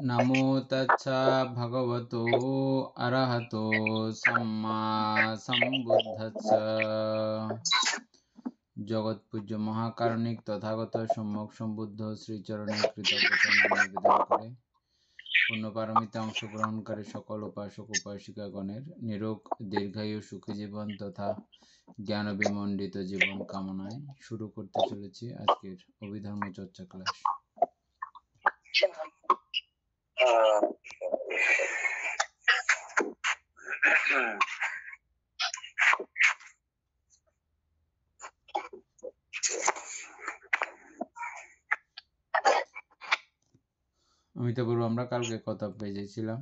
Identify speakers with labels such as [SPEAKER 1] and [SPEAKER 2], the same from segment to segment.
[SPEAKER 1] नमो तच्चा भगवतो अरहतो सम्मा सम्बुद्धस्स जगৎপূজ্য মহাকারণিক তথাগত সম্যক সম্বুদ্ধ শ্রীচরণে কৃতজ্ঞতা নিবেদন করে পুণ্যপারমিতে অংশগ্রহণকারী সকল উপাসক উপাসিকাগণের নিরোগ দীর্ঘায়ু সুখী জীবন তথা জ্ঞান বিমণ্ডিত জীবন কামনায় শুরু করতে চলেছি আজকের অভিধর্ম চর্চা ক্লাস। অমিতাভুর আমরা কালকে কত পেজে ছিলাম?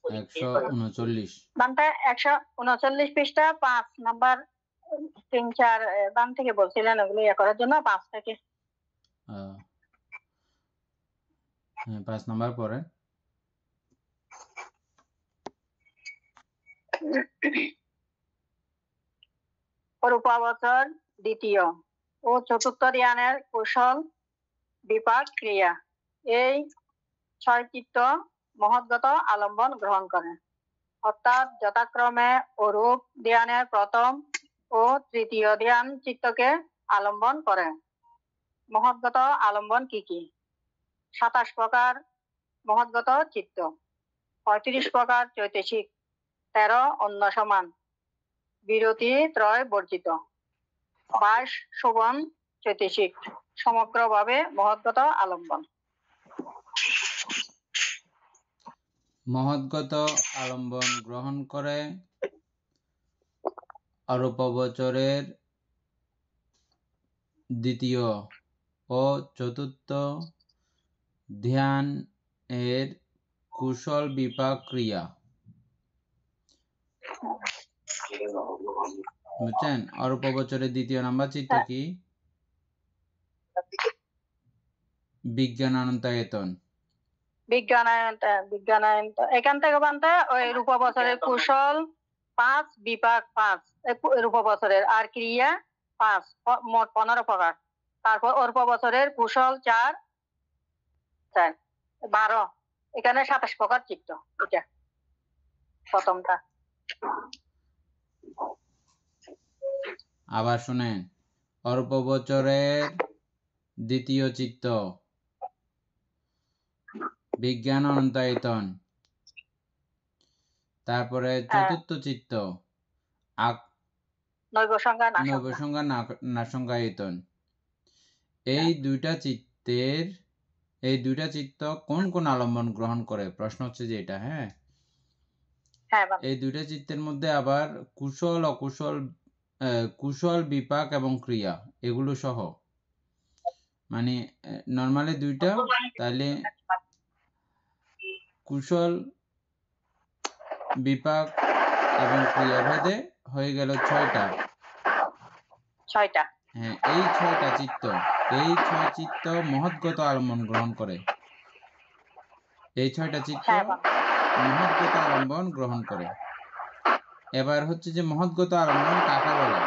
[SPEAKER 1] 139
[SPEAKER 2] 139 পৃষ্ঠা 5 নাম্বার 3-4 বাম থেকে বলছিলেন ওগুলো করার জন্য 5 থেকে।
[SPEAKER 1] হ্যাঁ, 5 নাম্বার পরে
[SPEAKER 2] রূপাবচর দ্বিতীয় ও চতুর্থ ধ্যানের কৌশল বিপাক ক্রিয়া এই 6 চিত্ত মহৎগত আলম্বন গ্রহণ করে, অর্থাৎ যথাক্রমে অরূপ ধ্যানের প্রথম ও তৃতীয় ধ্যান চিত্তকে আলম্বন করে। মহৎগত আলম্বন কি কি? 27 প্রকার মহৎগত চিত্ত, 35 প্রকার চৈতসিক, 13 অন্য সমান, বিরতি ত্রয় বর্জিত, 22 শোভন চৈতসিক, সমগ্রভাবে মহৎগত আলম্বন।
[SPEAKER 1] মহৎগত আলম্বন গ্রহণ করে অরূপবচরের দ্বিতীয় ও চতুর্থ ধ্যান এর কুশল বিপাক ক্রিয়া। বুঝছেন? অরূপবচরের দ্বিতীয় নাম্বার চিত্ত কি? বিজ্ঞানায়তন।
[SPEAKER 2] এখান থেকে বানতে ওই রূপবচরের কুশল 5, বিপাক 5 রূপবচরের, আর ক্রিয়া 5, মোট 15 প্রকার। তারপর অরূপবচরের কুশল 4, 12, এখানে 27 প্রকার চিত্ত। এটা প্রথমটা।
[SPEAKER 1] আবার শুনেন, অরূপবচরের দ্বিতীয় চিত্ত বিজ্ঞান অনন্তায়তন, তারপরে চতুর্থ চিত্ত নৈবসংজ্ঞা নাসংজ্ঞায়তন। এই দুইটা চিত্ত কোন কোন আলম্বন গ্রহণ করে? প্রশ্ন হচ্ছে যে এটা। হ্যাঁ, এই দুইটা চিত্তের মধ্যে আবার কুশল অকুশল, কুশল বিপাক এবং ক্রিয়া এগুলো সহ, মানে নর্মালি দুইটা, তাহলে কুশল বিপাক এবং ক্রিয়া ভেদে হয়ে গেল 6টা। হ্যাঁ, এই 6টা চিত্ত, এই 6 চিত্ত মহৎগত আলম্বন গ্রহণ করে। এই 6টা চিত্ত মহৎগত আলম্বন গ্রহণ করে। এবার হচ্ছে যে মহৎগত আলম্বন কাকে বলে?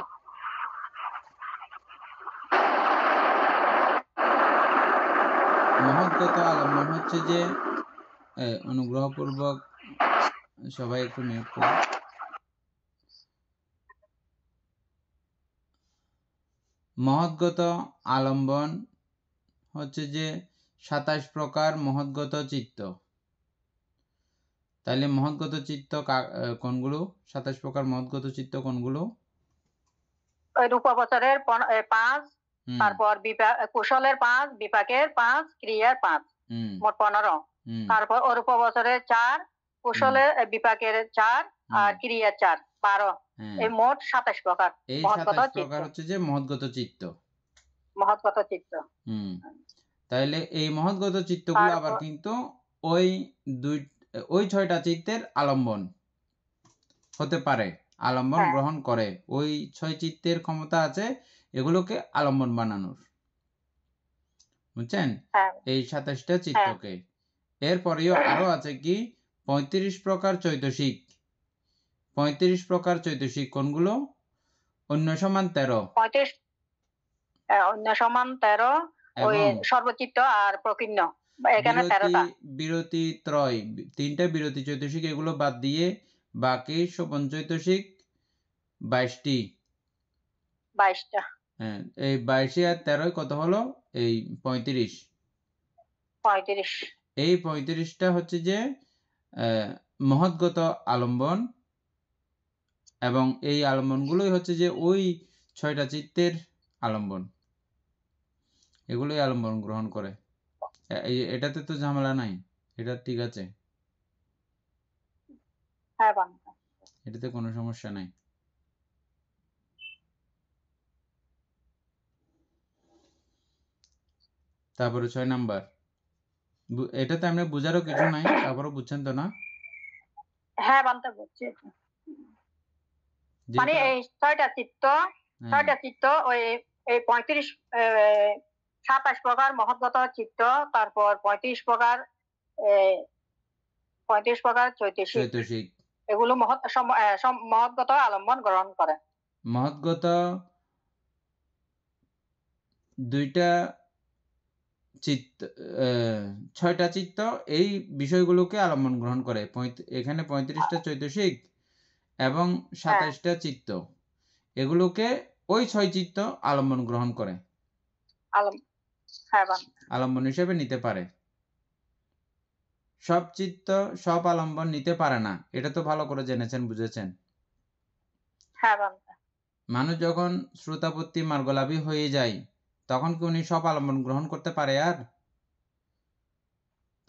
[SPEAKER 1] মহৎগত আলম্বন হচ্ছে যে, অনুগ্রহপূর্বক সবাই একটু মিউট করুন। মহৎগত আলম্বন হচ্ছে যে 27 প্রকার মহৎগত চিত্ত। তাহলে মহৎগত চিত্ত কোনগুলো? 27 প্রকার মহৎগত চিত্ত কোনগুলো?
[SPEAKER 2] রূপবচরের 5, তারপর কুশলের 5, বিপাকের 5, ক্রিয়ার 5, মোট 15। তারপর অরূপবচরের 4, কুশলের বিপাকের 4 আর ক্রিয়ার 4, 12। এই মোট 27 প্রকার।
[SPEAKER 1] এই 27 প্রকার হচ্ছে যে মহৎগত চিত্ত। তাহলে এই মহৎগত চিত্তগুলো আবার কিন্তু ওই 6টা চিত্তের আলম্বন হতে পারে, আলম্বন গ্রহণ করে। ওই 6 চিত্তের ক্ষমতা আছে এগুলোকে আলম্বন বানানোর। বুঝছেন? এই 27টা চিত্তকে। এরপরেও আরো আছে কি 35 প্রকার চৈতসিক। 35 প্রকার চৈতসিক কোনগুলো? অন্য সমান 13,
[SPEAKER 2] অন্য সমান 13, ওই
[SPEAKER 1] এবং
[SPEAKER 2] সর্বচিত্ত আর প্রকীর্ণ এখানে
[SPEAKER 1] বিরতি
[SPEAKER 2] 13টা
[SPEAKER 1] বিরতি ত্রয় 3টা বিরতি চৈতসিক এগুলো বাদ দিয়ে বাকি শোভন চৈতসিক 22টি।
[SPEAKER 2] 22টা।
[SPEAKER 1] হ্যাঁ, এই 22 আর 13 কত হলো? এই 35।
[SPEAKER 2] 35।
[SPEAKER 1] এই 35টা হচ্ছে যে মহৎগত আলম্বন, এবং এই আলম্বনগুলোই হচ্ছে যে ওই 6টা চিত্তের আলম্বন, এগুলোই আলম্বন গ্রহণ করে। এটাতে তো ঝামেলা নাই, এটা ঠিক আছে,
[SPEAKER 2] হ্যাঁ
[SPEAKER 1] এটাতে কোনো সমস্যা নাই। তারপরে 6 নাম্বার, এটাতে আমরা বুঝারও কিছু নাই, তারপরে বুঝছেন তো না?
[SPEAKER 2] হ্যাঁ বানতে বুঝছি। মানে এই 6টা চিত্ত, 6টা চিত্ত ওই এই 27 প্রকার মহৎগত চিত্ত, তারপর 35 প্রকার 35 প্রকার চৈতসিক, এগুলো মহৎগত আলম্বন গ্রহণ করে।
[SPEAKER 1] মহৎগত 2টা চিত্ত, 6টা চিত্ত এই বিষয়গুলোকে আলম্বন গ্রহণ করে। এখানে 35টা চৈতসিক এবং 27টা চিত্ত, এগুলোকে ওই 6 চিত্ত আলম্বন গ্রহণ করে, আলম্বন হিসেবে নিতে পারে। সব চিত্ত সব আলম্বন নিতে পারে না, এটা তো ভালো করে জেনেছেন, বুঝেছেন। মানুষ যখন শ্রোতাপত্তি মার্গলাভী হয়ে যায়, তখন কি উনি সব আলম্বন গ্রহণ করতে পারে? আর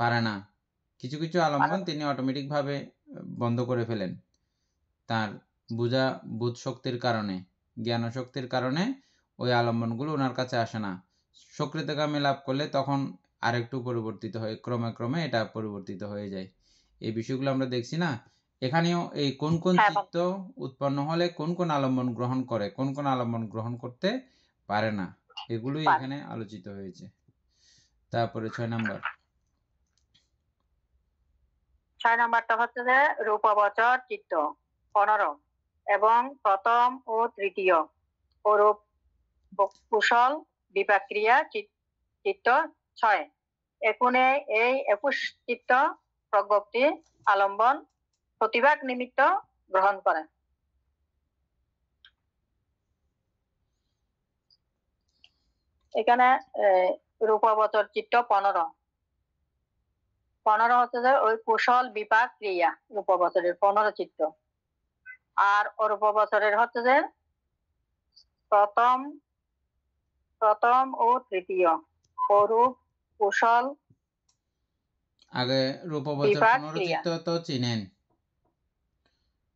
[SPEAKER 1] পারে না। কিছু কিছু আলম্বন তিনি অটোমেটিক ভাবে বন্ধ করে ফেলেন, তার বোধ শক্তির কারণে, জ্ঞান শক্তির কারণে ওই আলম্বনগুলো ওনার কাছে আসে না। সক্রিয়তাগামী লাভ করলে তখন আরেকটু পরিবর্তিত হয়, ক্রমে ক্রমে এটা পরিবর্তিত হয়ে যায়। এই বিষয়গুলো আমরা দেখছি না, এখানেও এই কোন কোন চিত্ত উৎপন্ন হলে কোন কোন আলম্বন গ্রহণ করে, কোন কোন আলম্বন গ্রহণ করতে পারে না, এগুলোই এখানে আলোচিত হয়েছে। তারপরে 6 নাম্বার,
[SPEAKER 2] 6 নাম্বারটা হচ্ছে যে রূপবচর চিত্ত 15 এবং প্রথম ও তৃতীয় অরূপ কুশল বিপাক্রিয়া চিত্ত 6। একুনে এই 21 চিত্ত প্রজ্ঞপ্তি আলম্বন প্রতিভাগ নিমিত্ত গ্রহণ করে। এখানে রূপবচর চিত্ত 15 হচ্ছে যে ওই কুশল বিপাক ক্রিয়া, রূপবচরের 15 চিত্ত। আর অরূপবচরের হচ্ছে যে প্রথম ও তৃতীয় অরূপ কুশল।
[SPEAKER 1] আগে রূপবচর 15 চিত্ত তো চিনেন,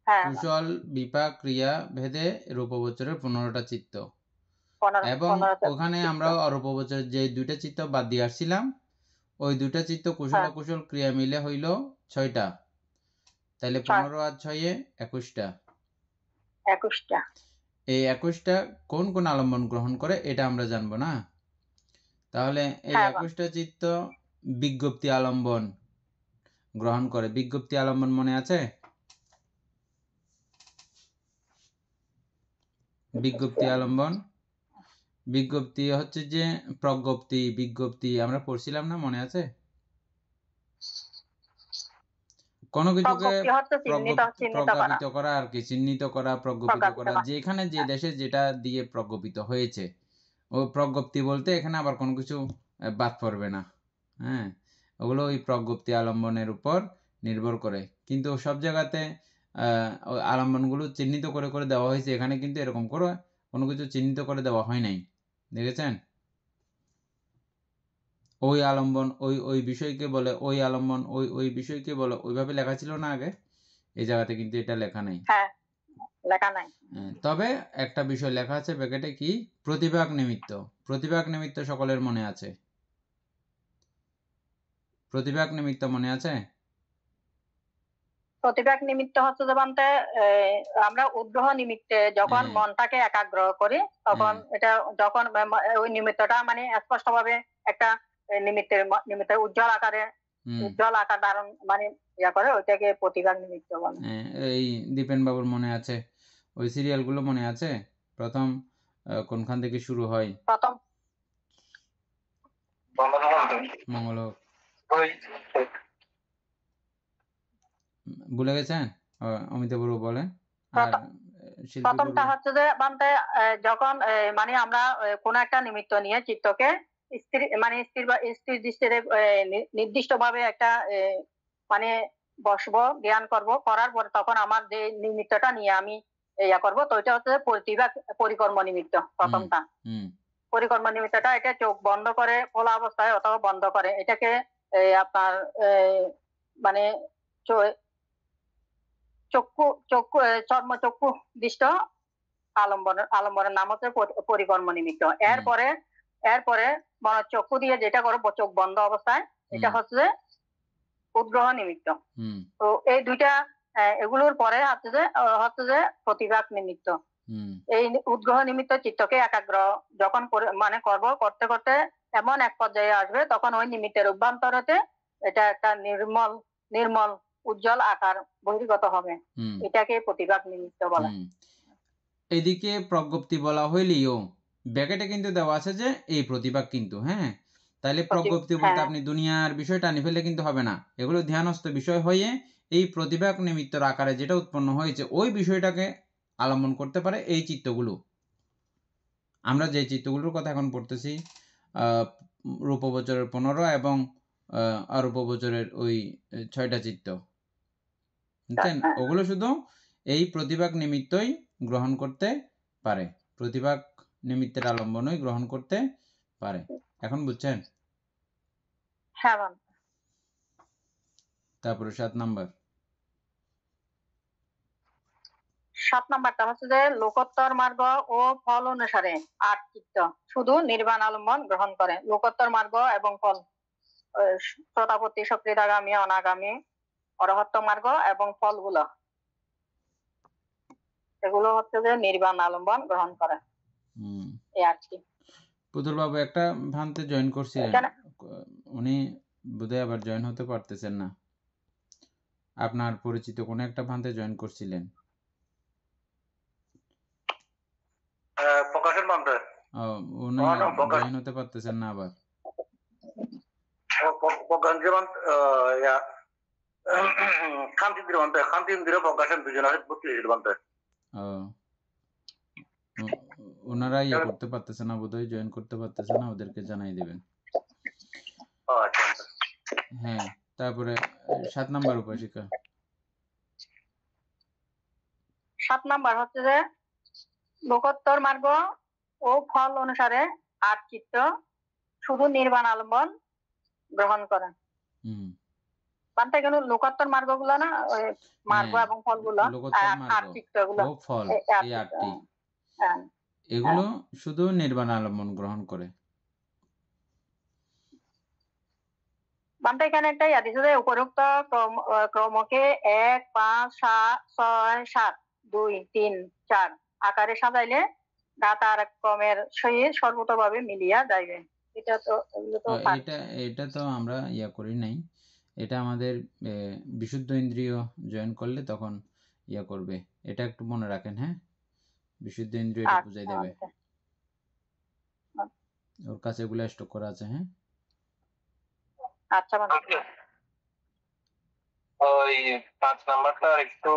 [SPEAKER 1] কুশল বিপাক ক্রিয়া ভেদে রূপবচরের 15টা চিত্ত, এবং ওখানে আমরা অরূপবচরের যে 2টা চিত্ত বাদ দিয়ে আসছিলাম, ওই 2টা চিত্ত কুশল অকুশল ক্রিয়া মিলে হইল 6টা, তাহলে 15 আর 6 21টা। এই 21টা কোন কোন আলম্বন গ্রহণ করে এটা আমরা জানবো না। তাহলে এই 21টা চিত্ত বিজ্ঞপ্তি আলম্বন গ্রহণ করে। বিজ্ঞপ্তি আলম্বন মনে আছে? বিজ্ঞপ্তি আলম্বন, বিজ্ঞপ্তি হচ্ছে যে প্রজ্ঞপ্তি বিজ্ঞপ্তি আমরা পড়ছিলাম না, মনে আছে? কোন কিছুকে প্রজ্ঞাপিত করা আর কি, চিহ্নিত করা, প্রজ্ঞাপিত করা, যেখানে যে দেশে যেটা দিয়ে প্রজ্ঞাপিত হয়েছে ও প্রজ্ঞপ্তি বলতে এখানে আবার কোনো কিছু বাদ পড়বে না। হ্যাঁ, ওগুলো ওই প্রজ্ঞপ্তি আলম্বনের উপর নির্ভর করে, কিন্তু সব জায়গাতে আলম্বনগুলো চিহ্নিত করে করে দেওয়া হয়েছে, এখানে কিন্তু এরকম করে কোনো কিছু চিহ্নিত করে দেওয়া হয় নাই, দেখেছেন? ওই আলম্বন ওই বিষয়কে বলে, ওই আলম্বন ওই বিষয়কে বলে, ওইভাবে লেখা ছিল না আগে, এই জায়গাতে কিন্তু এটা লেখা নাই। তবে একটা বিষয় লেখা আছে ব্র্যাকেটে, কি? প্রতিভাগ নিমিত্ত। প্রতিভাগ নিমিত্ত সকলের মনে আছে? প্রতিভাগ নিমিত্ত মনে আছে?
[SPEAKER 2] প্রতিভাগ নিমিত্ত হচ্ছে যে বলতে আমরা উদ্গ্রহ নিমিত্তে যখন মনটাকে একাগ্র করি, তখন এটা যখন ওই নিমিত্তটা মানে স্পষ্টভাবে একটা নিমিত্তের উজ্জ্বল আকার ধারণ মানে ইয়া করে, ওইটাকে প্রতিভাগ নিমিত্ত বলে।
[SPEAKER 1] এই দীপেন বাবুর মনে আছে? ওই সিরিয়ালগুলো মনে আছে? প্রথম কোনখান থেকে শুরু হয়?
[SPEAKER 2] প্রথম
[SPEAKER 1] মঙ্গল হোক। ভুলে গেছেন? অমিতাভ বড়ুয়া বলেন। আর শিল্পী
[SPEAKER 2] প্রথমটা হচ্ছে যে বান্তে যখন মানে আমরা কোন একটা নিমিত্ত নিয়ে চিত্তকে স্থির মানে স্থির দৃষ্টিতে নির্দিষ্ট ভাবে একটা মানে বসবো, জ্ঞান করব, করার পর তখন আমার যে নিমিত্তটা নিয়ে আমি ইয়া করব, তো এটা হচ্ছে পরিকর্ম নিমিত্ত। প্রথমটা পরিকর্ম নিমিত্তটা, এটা চোখ বন্ধ করে খোলা অবস্থায় অথবা বন্ধ করে, এটাকে আপনার মানে চক্ষু চক্ষু চর্মচক্ষু দৃষ্ট আলম্বনের নাম হচ্ছে পরিকর্ম নিমিত্ত। এরপরে চক্ষু দিয়ে যেটা করবো চোখ বন্ধ অবস্থায়, এটা হচ্ছে উদ্গ্রহ নিমিত্ত। তো এই দুইটা এগুলোর পরে হচ্ছে যে প্রতিভাগ নিমিত্ত। এই উদ্গ্রহ নিমিত্ত চিত্তকে একাগ্র যখন মানে করতে করতে এমন এক পর্যায়ে আসবে, তখন ওই নিমিত্তের অভ্যন্তর হতে এটা একটা নির্মল উজ্জ্বল আকার বহির্গত হবে, এটাকে প্রতিভাগ নিমিত্ত বলে।
[SPEAKER 1] এদিকে প্রজ্ঞপ্তি বলা হইলেও ব্যাকেটে কিন্তু দেওয়া আছে যে এই প্রতিভাগ কিন্তু, হ্যাঁ, তাহলে প্রজ্ঞপ্তি বলতে আপনি দুনিয়ার বিষয় টানি ফেললে কিন্তু হবে না। এগুলো ধ্যানস্থ বিষয় হয়ে এই প্রতিভাগ নিমিত্তর আকারে যেটা উৎপন্ন হয়েছে ওই বিষয়টাকে আলম্বন করতে পারে এই চিত্তগুলো। আমরা যে চিত্তগুলোর কথা এখন পড়তেছি, রূপবচরের 15 এবং অরূপবচরের ওই 6টা চিত্ত, বুঝছেন? ওগুলো শুধু এই প্রতিভাগ নিমিত্তই গ্রহণ করতে পারে, প্রতিভাগ নিমিত্তের আলম্বনই গ্রহণ করতে পারে। এখন বুঝছেন?
[SPEAKER 2] হ্যাঁ।
[SPEAKER 1] তারপরে 7
[SPEAKER 2] নাম্বারটা হচ্ছে যে লোকোত্তর মার্গ ও ফল অনুসারে 8 চিত্ত শুধু নির্বাণ আলম্বন গ্রহণ করে। লোকোত্তর মার্গ এবং ফল, শতাপত্তি, সক্রিয়তাগামী, অনাগামী, অরহত্ত মার্গ এবং ফলগুলো, এগুলো হচ্ছে যে নির্বাণ আলম্বন গ্রহণ করে। এই 8টি।
[SPEAKER 1] পুতুল বাবু একটা ভান্তে জয়েন করছিলেন, উনি বোধহয় আবার জয়েন হতে পারতেছেন না। আপনার পরিচিত কোন একটা ভান্তে জয়েন করছিলেন?
[SPEAKER 3] প্রকাশের ভান্তে।
[SPEAKER 1] উনি জয়েন হতে পারতেছেন না আবার। ওনারা ইয়ে করতে পারতেছে না বোধহয়, জয়েন করতে পারতেছে না, ওদেরকে জানাই দিবেন। হ্যাঁ, তারপরে 7 নাম্বার উপাসিকা।
[SPEAKER 2] 7 নাম্বার হচ্ছে যে লোকোত্তর মার্গ ও ফল অনুসারে 8 চিত্ত শুধু নির্বাণ আলম্বন গ্রহণ করে। বান্তে কেন লোকোত্তর মার্গগুলো না, ওই মার্গ এবং ফলগুলো, 8 চিত্তগুলো
[SPEAKER 1] ও ফল, এই 8টি, এগুলো শুধু নির্বাণ আলম্বন গ্রহণ করে।
[SPEAKER 2] বান্তে এখানে একটা ইয়া দিছে যে উপরোক্ত ক্রমকে 1 5 7 6 7 2 3 4 আকারে সাজাইলে দাতার ক্রমের সহিত সর্বতভাবে মিলিয়া যাইবে। এটা
[SPEAKER 1] তো আমরা ইয়া করি নাই, এটা আমাদের বিশুদ্ধ ইন্দ্রিয় জয়েন করলে তখন ইয়া করবে, এটা একটু মনে রাখেন। হ্যাঁ, বিশুদ্ধ ইন্দ্রিয় এটা বুঝাই দেবে, ওর কাছে এগুলো স্টক করা আছে। হ্যাঁ,
[SPEAKER 2] আচ্ছা।
[SPEAKER 3] ওই 5 নাম্বারটা একটু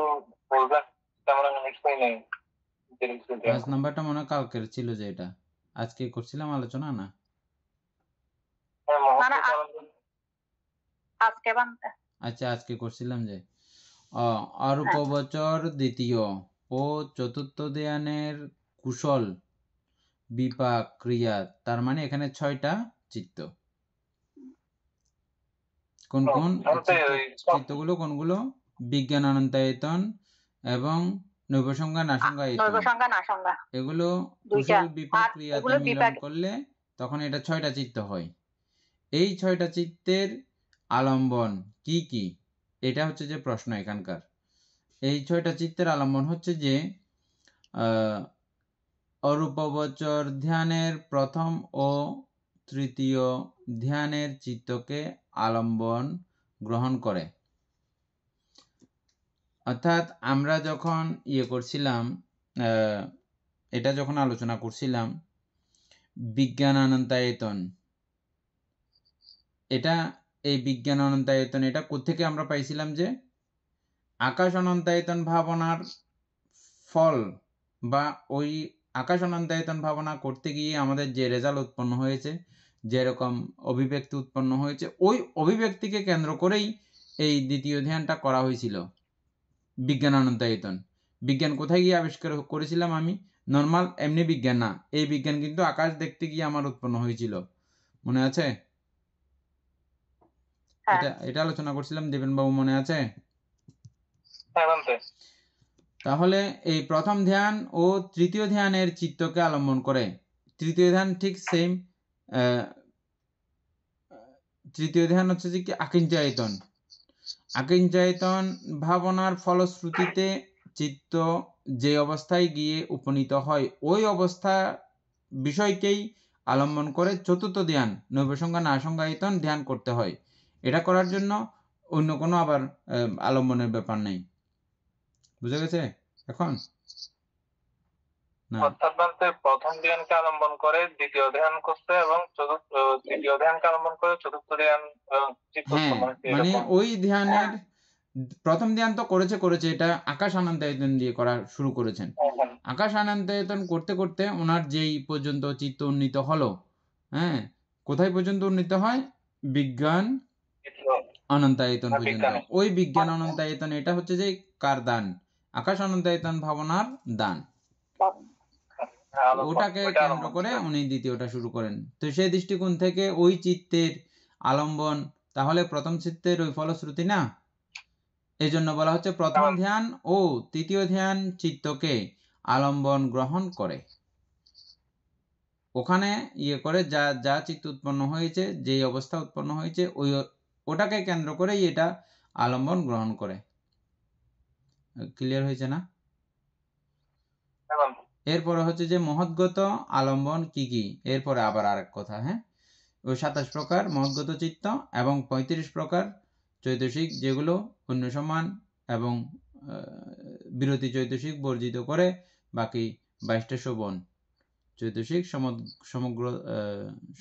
[SPEAKER 3] বলবেন? তেমন লিখতেই নেই।
[SPEAKER 1] 5 নাম্বারটা মনে হয় কালকের ছিল, যে এটা আজকে করছিলাম আলোচনা না। আচ্ছা, আজকে করছিলাম যে অরূপবচর দ্বিতীয় ও চতুর্থ ধ্যানের কুশল বিপাক ক্রিয়া, তার মানে এখানে 6টা চিত্ত। কোন চিত্তগুলো? কোনগুলো? বিজ্ঞান অনন্তায়তন এবং নৈবসংজ্ঞা নাসংজ্ঞায়তন, এগুলো কুশল বিপাক ক্রিয়াতে মিলন করলে তখন এটা 6টা চিত্ত হয়। এই 6টা চিত্তের আলম্বন কি কি, এটা হচ্ছে যে প্রশ্ন এখানকার। এই 6টা চিত্তের আলম্বন হচ্ছে যে অরূপবচর ধ্যানের প্রথম ও তৃতীয় ধ্যানের চিত্তকে আলম্বন গ্রহণ করে। অর্থাৎ আমরা যখন করছিলাম, এটা যখন আলোচনা করছিলাম বিজ্ঞান অনন্তায়তন, এটা এই বিজ্ঞান অনন্তায়তন এটা কোত্থেকে আমরা পাইছিলাম যে আকাশ অনন্তায়তন ভাবনার ফল বা ওই আকাশ অনন্তায়তন ভাবনা করতে গিয়ে আমাদের যে রেজাল্ট উৎপন্ন হয়েছে, যেরকম অভিব্যক্তি উৎপন্ন হয়েছে, ওই অভিব্যক্তিকে কেন্দ্র করেই এই দ্বিতীয় ধ্যানটা করা হয়েছিল বিজ্ঞান অনন্তায়তন। বিজ্ঞান কোথায় গিয়ে আবিষ্কার করেছিলাম আমি? নর্মাল এমনি বিজ্ঞান না, এই বিজ্ঞান কিন্তু আকাশ দেখতে গিয়ে আমার উৎপন্ন হয়েছিল, মনে আছে? এটা আলোচনা করছিলাম, দেবেন বাবু মনে আছে? তাহলে এই প্রথম ধ্যান ও তৃতীয় ধ্যানের চিত্তকে আলম্বন করে। তৃতীয় ধ্যান ঠিক সেম। তৃতীয় ধ্যান হচ্ছে যে কি আকিঞ্চয়তন। আকিঞ্চয়তন ভাবনার ফলশ্রুতিতে চিত্ত যে অবস্থায় গিয়ে উপনীত হয়, ওই অবস্থা বিষয়কেই আলম্বন করে চতুর্থ ধ্যান নৈবসংজ্ঞা না সংজ্ঞায়তন ধ্যান করতে হয়। এটা করার জন্য অন্য কোনো আবার আলম্বনের ব্যাপার নেই। বুঝা গেছে এখন?
[SPEAKER 3] প্রথম ধ্যানকে আলম্বন করে দ্বিতীয় ধ্যান করতে এবং তৃতীয় ধ্যানকে আলম্বন করে চতুর্থ ধ্যান।
[SPEAKER 1] মানে ওই ধ্যানের প্রথম ধ্যান তো করেছে এটা আকাশ আনন্দায়তন দিয়ে করা শুরু করেছেন। আকাশ আনন্দায়তন করতে করতে ওনার যেই পর্যন্ত চিত্ত উন্নীত হলো, হ্যাঁ, কোথায় পর্যন্ত উন্নীত হয়? বিজ্ঞান অনন্তায়তন পর্যন্ত। ওই বিজ্ঞান অনন্তায়তন এটা হচ্ছে যে কার দান? আকাশ অনন্তায়তন ভাবনার দান। ওটাকে কেন্দ্র করে উনি দ্বিতীয়টা শুরু করেন। তো সেই দৃষ্টিকোণ থেকে ওই চিত্তের আলম্বন তাহলে প্রথম চিত্তের ওই ফলশ্রুতি না, এই জন্য বলা হচ্ছে প্রথম ধ্যান ও তৃতীয় ধ্যান চিত্তকে আলম্বন গ্রহণ করে। ওখানে ইয়ে করে যা যা চিত্ত উৎপন্ন হয়েছে, যেই অবস্থা উৎপন্ন হয়েছে, ওটাকে কেন্দ্র করেই এটা আলম্বন গ্রহণ করে। ক্লিয়ার হয়েছে না? এরপরে হচ্ছে যে মহৎগত আলম্বন কি কি, এরপরে আবার আরেক কথা। হ্যাঁ, ওই 27 প্রকার মহৎগত চিত্ত এবং 35 প্রকার চৈতসিক, যেগুলো অন্য সমান এবং বিরতি চৈতসিক বর্জিত করে, বাকি 22টা শোভন চৈতসিক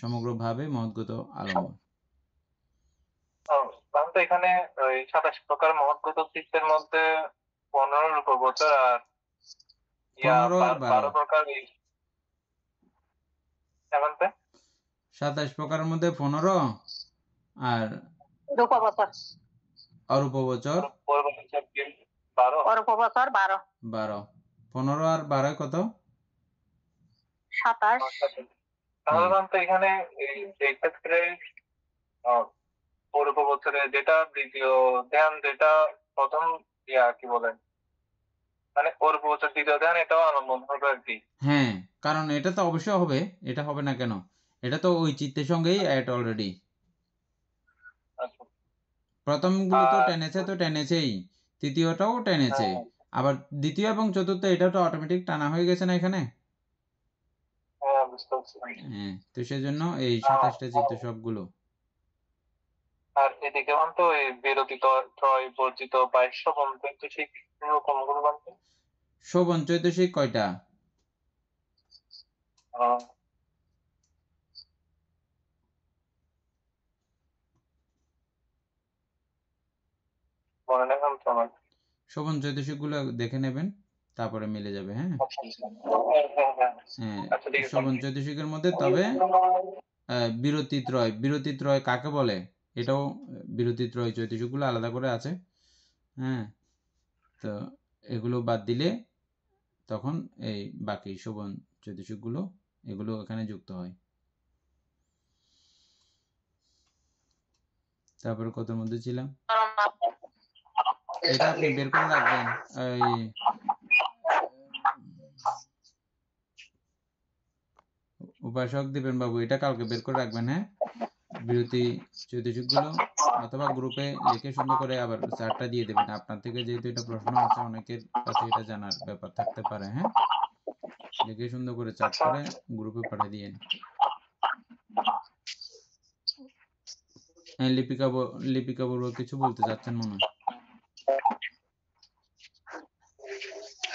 [SPEAKER 1] সমগ্রভাবে মহৎগত আলম্বন।
[SPEAKER 3] এখানে ওই 27 প্রকার মহৎগত চিত্তের মধ্যে 15 রূপগোচর আর 12 প্রকার
[SPEAKER 1] 27 প্রকারের মধ্যে 15 আর অরূপগোচর 12। 15 আর 12 কত?
[SPEAKER 2] 27।
[SPEAKER 3] সাধারণত এখানে এই ক্ষেত্রে অরূপগোচরে যেটা দ্বিতীয় ধ্যান, যেটা প্রথম কি বলেন, মানে অরূপগোচর দ্বিতীয় ধ্যান এটাও আলম্বন হবে আর কি।
[SPEAKER 1] হ্যাঁ, কারণ এটা তো অবশ্যই হবে, এটা হবে না কেন? এটা তো ওই চিত্তের সঙ্গেই অ্যাড অলরেডি। প্রথমগুলো তো টেনেছেই, তৃতীয়টাও টেনেছে, আবার দ্বিতীয় এবং চতুর্থ এটা তো অটোমেটিক টানা হয়ে গেছে না এখানে। হ্যাঁ, তো সেজন্য এই 27টা চিত্ত সবগুলো।
[SPEAKER 3] আর এদিকে তো এই বিরতি ত্রয় বর্জিত 22 শোভন চৈতসিক কোনগুলো বানতে?
[SPEAKER 1] শোভন চৈতসিক কয়টা? শোভন চৈতসিক গুলো দেখে নেবেন, তারপরে মিলে যাবে। হ্যাঁ, শোভন চৈতসিকের মধ্যে তবে বিরতিত্রয় কাকে বলে এটাও বিরতিত্রয় চৈতসিক গুলো আলাদা করে আছে। হ্যাঁ, তো এগুলো বাদ দিলে তখন এই বাকি শোভন চৈতসিক গুলো এগুলো এখানে যুক্ত হয়। তারপরে কতর মধ্যে ছিলাম? এটা আপনি বের করে রাখবেন, এই উপাসক দিবেন বাবু, এটা কালকে বের করে রাখবেন। হ্যাঁ, বিরতি চৈতসিক গুলো অথবা গ্রুপে লিখে সুন্দর করে আবার চার্টটা দিয়ে দেবেন। আপনার থেকে যেহেতু এটা প্রশ্ন আছে, অনেকের কাছে এটা জানার ব্যাপার থাকতে পারে। হ্যাঁ, লিখে সুন্দর করে চার্ট করে গ্রুপে পাঠিয়ে দিয়েন। হ্যাঁ, লিপিকা বলবো কিছু বলতে চাচ্ছেন মনে হয়।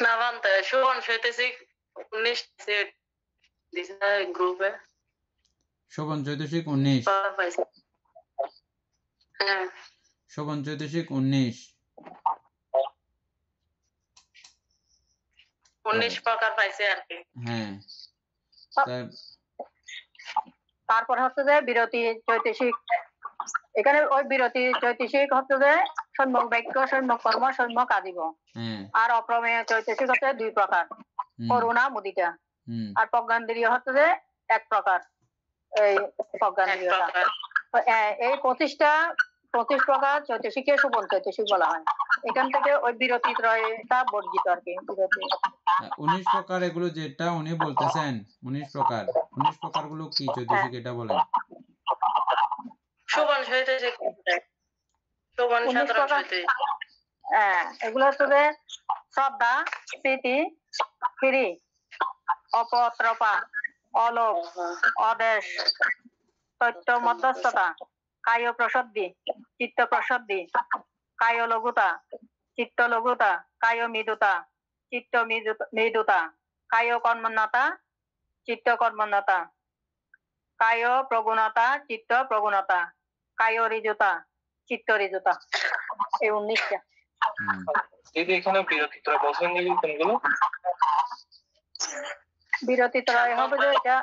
[SPEAKER 4] না বানতে শোভন চৈতসিক 19 সেট দিছে গ্রুপে।
[SPEAKER 1] শোভন চৈতসিক 19
[SPEAKER 4] হ্যাঁ
[SPEAKER 1] শোভন চৈতসিক 19।
[SPEAKER 4] 19 প্রকার পাইছে আর কি।
[SPEAKER 1] হ্যাঁ
[SPEAKER 2] তারপর হচ্ছে যে বিরতি চৈতসিক, এখানে ওই বিরতি চৈতসিক হচ্ছে যে সম্যক বাক্য, সম্যক কর্ম, সম্যক আজীব। আর অপ্রমেয় চৈতসিক হচ্ছে 2 প্রকার, করুণা, মুদিতা। আর প্রজ্ঞান্দ্রিয় হচ্ছে যে 1 প্রকার, এই প্রজ্ঞান্দ্রিয়টা। এই 25 প্রকার চৈতসিককে শোভন চৈতসিক বলা হয়। এখান থেকে ওই বিরতি ত্রয়টা বর্জিত আর কি। বিরতি
[SPEAKER 1] 19 প্রকার এগুলো যেটা উনি বলতেছেন, 19 প্রকার গুলো কি চৈতসিক এটা বলেন।
[SPEAKER 4] শোভন চৈতসিক, শোভন সাধারণ চৈতসিক।
[SPEAKER 2] এগুলো হচ্ছে যে শ্রদ্ধা, প্রীতি, ফিরি, অপত্রপা, অলোক, অদেশ, তথ্য মধ্যস্থতা, কায় প্রসদ্ধি, চিত্ত প্রসদ্ধি, কায় লঘুতা, চিত্ত লঘুতা, কায় মৃদুতা, চিত্ত মৃদুতা, কায় কর্মণ্যতা, চিত্ত কর্মণ্যতা, কায় প্রগুণতা, চিত্ত প্রগুণতা, কায় ঋজুতা, চিত্ত ঋজুতা। এই 19টা।
[SPEAKER 3] দিদি এখানে বিরতি ত্রয় বলছেন যে কোনগুলো?
[SPEAKER 2] বিরতি ত্রয় হবে যে এটা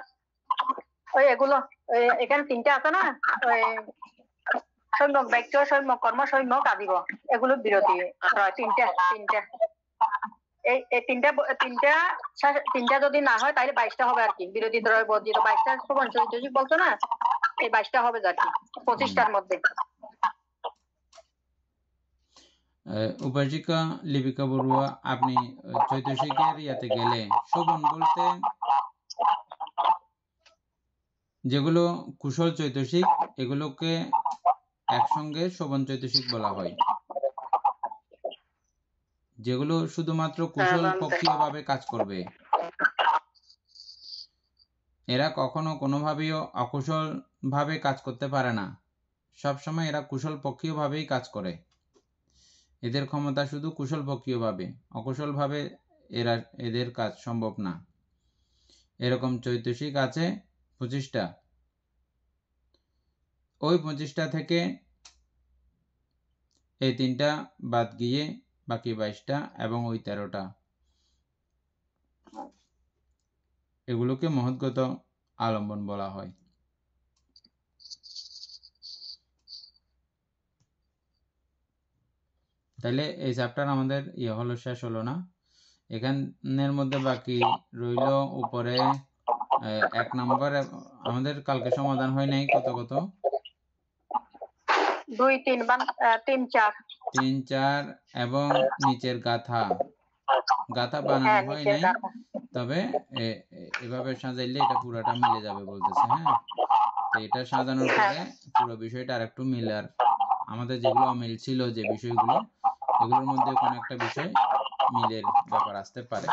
[SPEAKER 2] ওই এগুলো, এখানে 3টা আছে না, ওই সম্যক বাক্য, সম্যক কর্ম, সম্যক আজীব, এগুলো বিরতি ত্রয় 3টা। এই 3টা যদি না হয় তাহলে 22টা হবে আর কি। বিরতি ত্রয় বর্জিত 22টা শোভন চৈতসিক বলছো না, এই 22টা হবে আর কি 25টার মধ্যে।
[SPEAKER 1] উপাসিকা লিপিকা বড়ুয়া, আপনি চৈতসিকের ইয়াতে গেলে শোভন বলতে যেগুলো কুশল চৈতসিক এগুলোকে একসঙ্গে শোভন চৈতসিক বলা হয়। যেগুলো শুধুমাত্র কুশল পক্ষীয় ভাবে কাজ করবে, এরা কখনো কোনোভাবেই অকুশল ভাবে কাজ করতে পারে না। সবসময় এরা কুশল পক্ষীয় ভাবেই কাজ করে। এদের ক্ষমতা শুধু কুশল পক্ষীয় ভাবে, অকুশল ভাবে এদের কাজ সম্ভব না। এরকম চৈতসিক আছে 25টা। ওই 25টা থেকে এই 3টা বাদ গিয়ে বাকি 22টা এবং ওই 13টা, এগুলোকে মহৎগত আলম্বন বলা হয়। তাহলে এই চ্যাপ্টার আমাদের শেষ হলো না। এখানের মধ্যে বাকি রইল উপরে 1 নম্বর। আমাদের কালকে সমাধান হয় নাই কত
[SPEAKER 2] 2, 3,
[SPEAKER 1] 3, 4 এবং নিচের গাথা বানানো হয় নাই, তবে এভাবে সাজাইলে এটা পুরোটা মিলে যাবে বলতেছে। হ্যাঁ, তো এটা সাজানোর পরে পুরো বিষয়টা আরেকটু মিলার, আমাদের যেগুলো অমিল ছিল যে বিষয়গুলো, এগুলোর মধ্যে কোনো একটা বিষয় মিলের ব্যাপার আসতে পারে।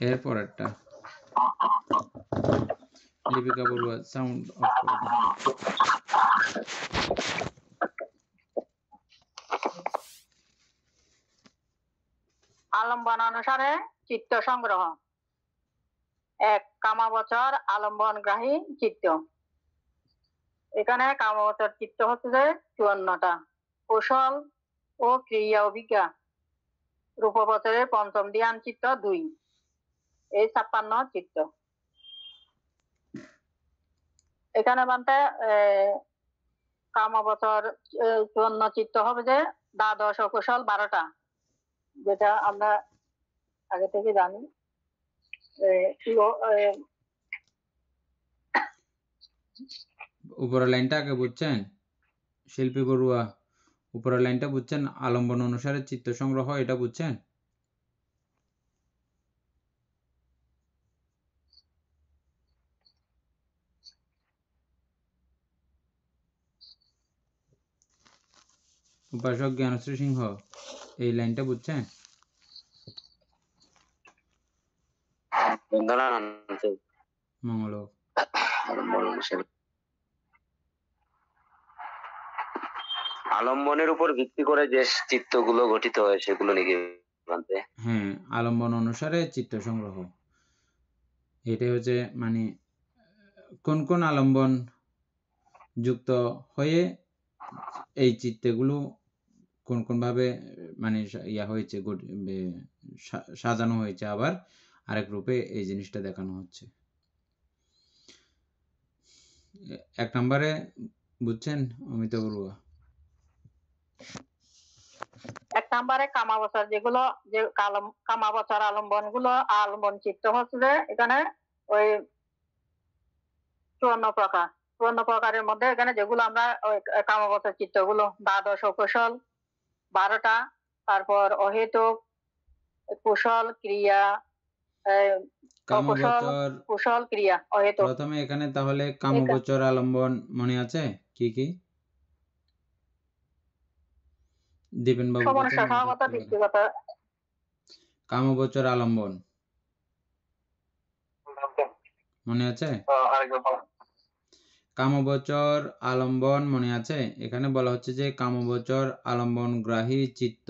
[SPEAKER 1] এরপরেরটা লিপিকা বড়ুয়া, সাউন্ড অফ করে দিন।
[SPEAKER 2] আলম্বন অনুসারে চিত্ত সংগ্রহ। 1 কামাবচর আলম্বনগ্রাহী চিত্ত। এখানে কামাবচর চিত্ত হচ্ছে যে 54টা, কুশল ও ক্রিয়া অভিজ্ঞা রূপবচরের পঞ্চম ধ্যান চিত্ত 2, এই 56 চিত্ত। এখানে বলতে কামাবচর 54 চিত্ত হবে যে দ্বাদশ ও কুশল 12টা, যেটা আমরা আগে থেকে জানি।
[SPEAKER 1] উপরের লাইনটা আগে বুঝছেন শিল্পী বড়ুয়া? উপরের লাইনটা বুঝছেন? আলম্বন অনুসারে চিত্ত সংগ্রহ, এটা বুঝছেন? উপাসক জ্ঞানশ্রী সিংহ, এই লাইনটা বুঝছেন? মঙ্গল
[SPEAKER 5] আলম্বনের উপর ভিত্তি করে যে চিত্তগুলো গঠিত হয় সেগুলো নাকি
[SPEAKER 1] হ্যাঁ, আলম্বন অনুসারে চিত্ত সংগ্রহ। এটাই হচ্ছে মানে কোন কোন আলম্বন যুক্ত হয়ে এই চিত্তগুলো কোন কোন ভাবে মানে হয়েছে, সাজানো হয়েছে, আবার আরেক রূপে এই জিনিসটা দেখানো হচ্ছে। 1 নম্বরে বুঝছেন অমিত বড়ুয়া?
[SPEAKER 2] 1 নম্বরে কামাবচর, যেগুলো যে কামাবচর আলম্বন গুলো, আলম্বন চিত্ত হচ্ছে এখানে ওই 54 প্রকারের মধ্যে এখানে যেগুলো আমরা কামাবচর চিত্তগুলো 12 কুশল 12টা, তারপর অহেতুক, কুশল, ক্রিয়া, কুশল, ক্রিয়া, অহেতুক।
[SPEAKER 1] প্রথমে এখানে তাহলে কামগোচর আলম্বন মনে আছে কি কি? দীপেন বাবু কামগোচর আলম্বন মনে আছে? কামগোচর আলম্বন মনে আছে? এখানে বলা হচ্ছে যে কামগোচর আলম্বন গ্রাহী চিত্ত,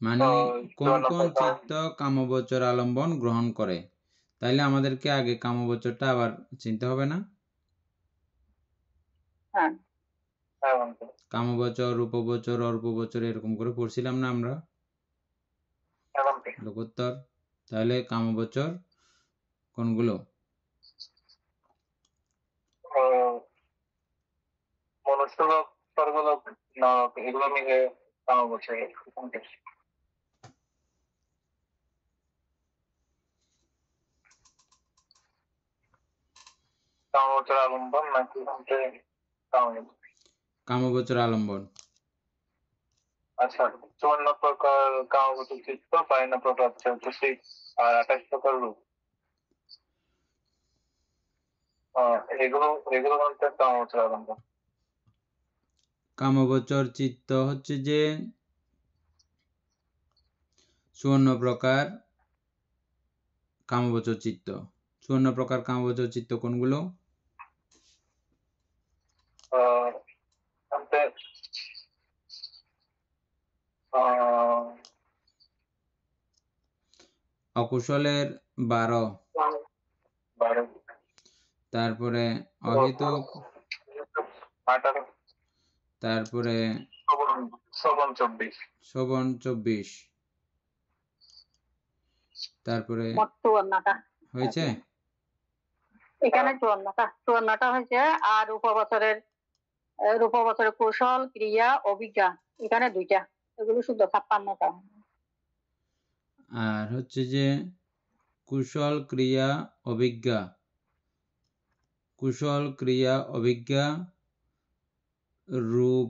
[SPEAKER 1] মানে কোন কোন চিত্ত কামগোচর আলম্বন গ্রহণ করে। তাইলে আমাদেরকে আগে কামগোচরটা আবার চিনতে হবে না? কামগোচর, রূপগোচর, অরূপগোচর এরকম করে পড়ছিলাম না আমরা লোকোত্তর? তাহলে কামগোচর কোনগুলো?
[SPEAKER 3] মনুষ্যলোক, স্বর্গলোক, নরক, এগুলো মিলে কামগোচর। কামগোচর আলম্বন নাকি
[SPEAKER 1] কামগোচর আলম্বন।
[SPEAKER 3] আচ্ছা, 54 প্রকার কামগোচর চিত্ত, 52 প্রকার চৈতসিক, আর 28 প্রকার রূপ। এগুলো হচ্ছে কামগোচর আলম্বন।
[SPEAKER 1] কামগোচর চিত্ত হচ্ছে যে 54 প্রকার কামগোচর চিত্ত। 54 প্রকার কামগোচর চিত্ত কোনগুলো? অকুশলের 12, তারপরে অহেতুক, তারপরে শোভন 24, তারপরে হয়েছে
[SPEAKER 2] এখানে 54টা হয়েছে। আর রূপবছরের কুশল, ক্রিয়া, অভিজ্ঞা এখানে 2টা, এগুলো শুদ্ধ 56টা।
[SPEAKER 1] আর হচ্ছে যে কুশল, ক্রিয়া, অভিজ্ঞা, কুশল, ক্রিয়া, অভিজ্ঞা, রূপ,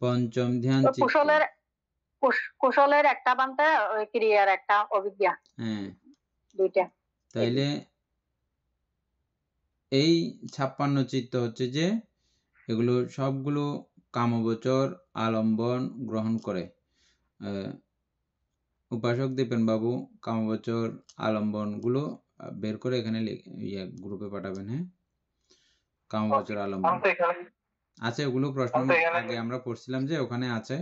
[SPEAKER 1] পঞ্চম ধ্যান চিত্ত।
[SPEAKER 2] কুশলের একটা বানতে, ক্রিয়ার একটা, অভিজ্ঞা, হ্যাঁ 2টা।
[SPEAKER 1] তাইলে এই 56 চিত্ত হচ্ছে যে এগুলো সবগুলো কামগোচর আলম্বন গ্রহণ করে। উপাসক দীপেন বাবু কামগোচর আলম্বন গুলো বের করে এখানে গ্রুপে পাঠাবেন। হ্যাঁ, কামগোচর আলম্বন আছে, ওগুলো প্রশ্ন আগে আমরা পড়ছিলাম যে ওখানে আছে,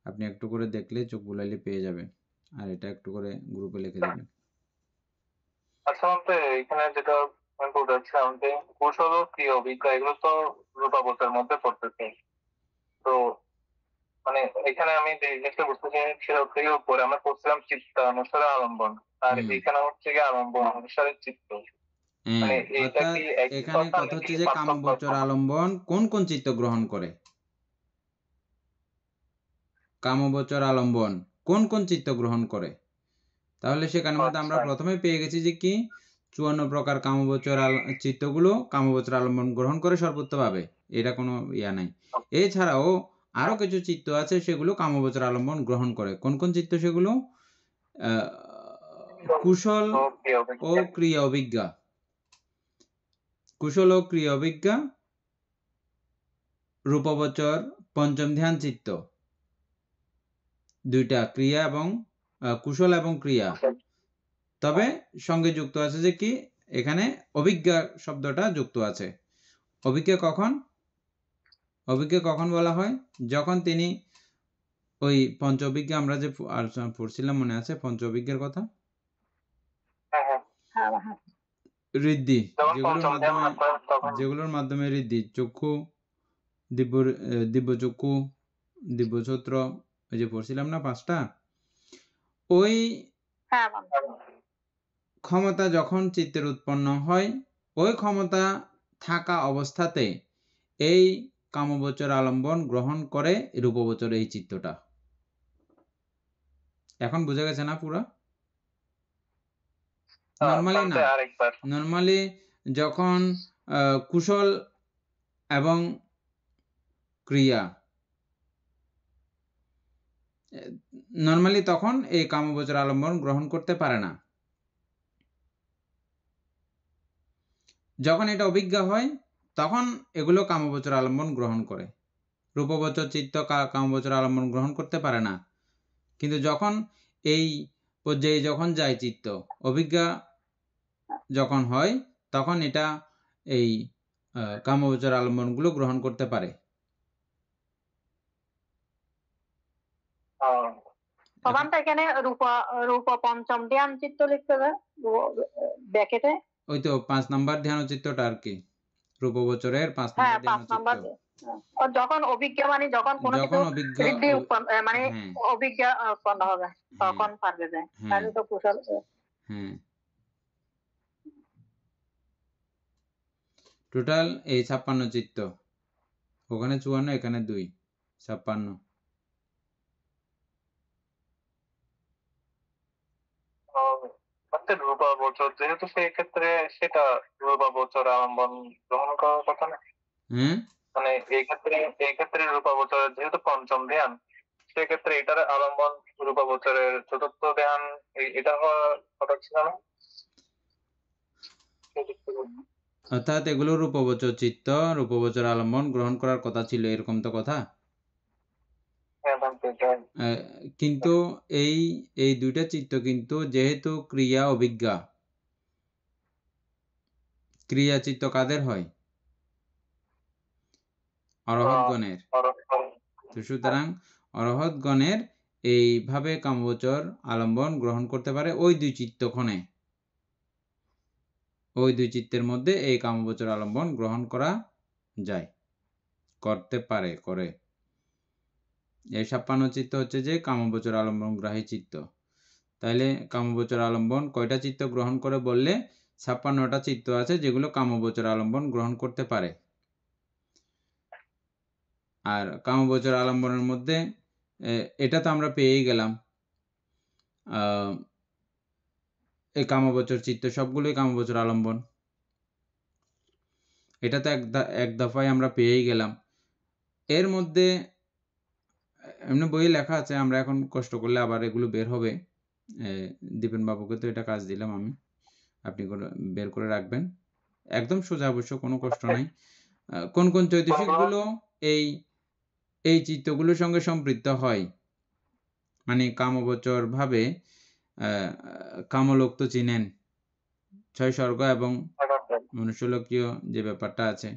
[SPEAKER 1] আপনি একটু করে দেখলে চোখ বুলাইলে পেয়ে যাবেন। আর এটা একটু করে গ্রুপে লিখে দেবেন।
[SPEAKER 3] আচ্ছা, এখানে যেটা আমি বলতে চাচ্ছিলাম যে কুশল ও ক্রিয়া অভিজ্ঞা এগুলো তো রূপাবতার মধ্যে পড়তেছে। তো মানে এখানে আমি যে জিনিসটা বুঝতে চাই উপরে আমরা পড়ছিলাম চিত্তানুসারে আলম্বন, আর এখানে হচ্ছে কি আলম্বন অনুসারে চিত্ত।
[SPEAKER 1] এখানে কথা হচ্ছে যে কামগোচর আলম্বন কোন কোন চিত্ত গ্রহণ করে। কামগোচর আলম্বন কোন কোন চিত্ত গ্রহণ করে, তাহলে সেখানে মধ্যে আমরা প্রথমে পেয়ে গেছি যে কি 54 প্রকার কামগোচর চিত্তগুলো কামগোচর আলম্বন গ্রহণ করে সর্বোচ্চভাবে, এটা কোনো নাই। এছাড়াও আরো কিছু চিত্ত আছে সেগুলো কামগোচর আলম্বন গ্রহণ করে। কোন কোন চিত্ত সেগুলো? কুশল ও ক্রিয়া অভিজ্ঞা, কুশল ও ক্রিয়া অভিজ্ঞা, রূপবচর, পঞ্চম ধ্যান চিত্ত, 2টা ক্রিয়া এবং কুশল এবং ক্রিয়া। তবে সঙ্গে যুক্ত আছে যে কি এখানে অভিজ্ঞা শব্দটা যুক্ত আছে। অভিজ্ঞা কখন বলা হয়? যখন তিনি ওই পঞ্চ অভিজ্ঞা আমরা যে আলোচনা পড়ছিলাম, মনে আছে পঞ্চ অভিজ্ঞার কথা? ঋদ্ধি, যেগুলোর মাধ্যমে ঋদ্ধি, চক্ষু, দিব্য চক্ষু, দিব্য চত্র, ওই যে পড়ছিলাম না 5টা, ওই ক্ষমতা যখন চিত্তের উৎপন্ন হয়, ওই ক্ষমতা থাকা অবস্থাতে এই কামগোচর আলম্বন গ্রহণ করে রূপগোচর এই চিত্তটা। এখন বুঝা গেছে না পুরা? নরমালি না, নরমালি যখন কুশল এবং ক্রিয়া, নরমালি তখন এই কামগোচর আলম্বন গ্রহণ করতে পারে না। যখন এটা অভিজ্ঞা হয় তখন এগুলো কামগোচর আলম্বন গ্রহণ করে। রূপগোচর চিত্ত কামগোচর আলম্বন গ্রহণ করতে পারে না। কিন্তু যখন এই পর্যায়ে যখন যায় চিত্ত, অভিজ্ঞা যখন হয়, তখন এটা এই কামগোচর আলম্বনগুলো গ্রহণ করতে পারে।
[SPEAKER 2] এখানে রূপ পঞ্চম ধ্যান চিত্ত লিখতে যায় ব্যাকেটে।
[SPEAKER 1] ওই তো 5 নম্বর ধ্যান চিত্তটা আর কি, রূপগোচরের 5 নম্বর ধ্যান চিত্ত।
[SPEAKER 2] যখন অভিজ্ঞা মানে যখন কোনো কিছু ঋদ্ধি মানে অভিজ্ঞা উৎপন্ন হবে তখন পারবে যায়, তাহলে তো কুশল।
[SPEAKER 1] টোটাল এই 56 চিত্ত, ওখানে 54, এখানে 2, 56।
[SPEAKER 3] রূপগোচর যেহেতু সেই ক্ষেত্রে সেটা রূপগোচর আলম্বন গ্রহণ করার কথা না, মানে এই ক্ষেত্রে রূপগোচর যেহেতু পঞ্চম ধ্যান, সেক্ষেত্রে এটার আলম্বন রূপগোচরের চতুর্থ ধ্যান, এটা হওয়ার কথা ছিল না?
[SPEAKER 1] অর্থাৎ এগুলো রূপগোচর চিত্ত, রূপগোচর আলম্বন গ্রহণ করার কথা ছিল, এরকম তো কথা। কিন্তু এই দুইটা চিত্ত কিন্তু যেহেতু ক্রিয়া অভিজ্ঞা, ক্রিয়া চিত্ত কাদের হয়? অরহৎগণের। তো সুতরাং অরহৎগণের এইভাবে কামগোচর আলম্বন গ্রহণ করতে পারে ওই 2 চিত্তক্ষণে। ওই 2 চিত্তের মধ্যে এই কামগোচর আলম্বন গ্রহণ করা যায়, করতে পারে, করে। এই 56 চিত্ত হচ্ছে যে কামগোচর আলম্বন গ্রাহী চিত্ত। তাইলে কামগোচর আলম্বন কয়টা চিত্ত গ্রহণ করে বললে? 56টা চিত্ত আছে যেগুলো কামগোচর আলম্বন গ্রহণ করতে পারে। আর কামগোচর আলম্বনের মধ্যে এটা তো আমরা পেয়েই গেলাম, এই কামগোচর চিত্ত সবগুলোই কামগোচর আলম্বন, এটা তো এক দফায় আমরা পেয়েই গেলাম। এর মধ্যে এমনি বইয়ে লেখা আছে, আমরা এখন কষ্ট করলে আবার এগুলো বের হবে। দীপেন বাবুকে তো এটা কাজ দিলাম আমি, আপনি বের করে রাখবেন। একদম সোজা, অবশ্য কোনো কষ্ট নাই। কোন কোন চৈতসিকগুলো এই চিত্তগুলোর সঙ্গে সম্পৃক্ত হয়, মানে কামগোচর ভাবে কামলোক তো চিনেন, 6 স্বর্গ এবং মনুষ্যলোকীয় যে ব্যাপারটা আছে,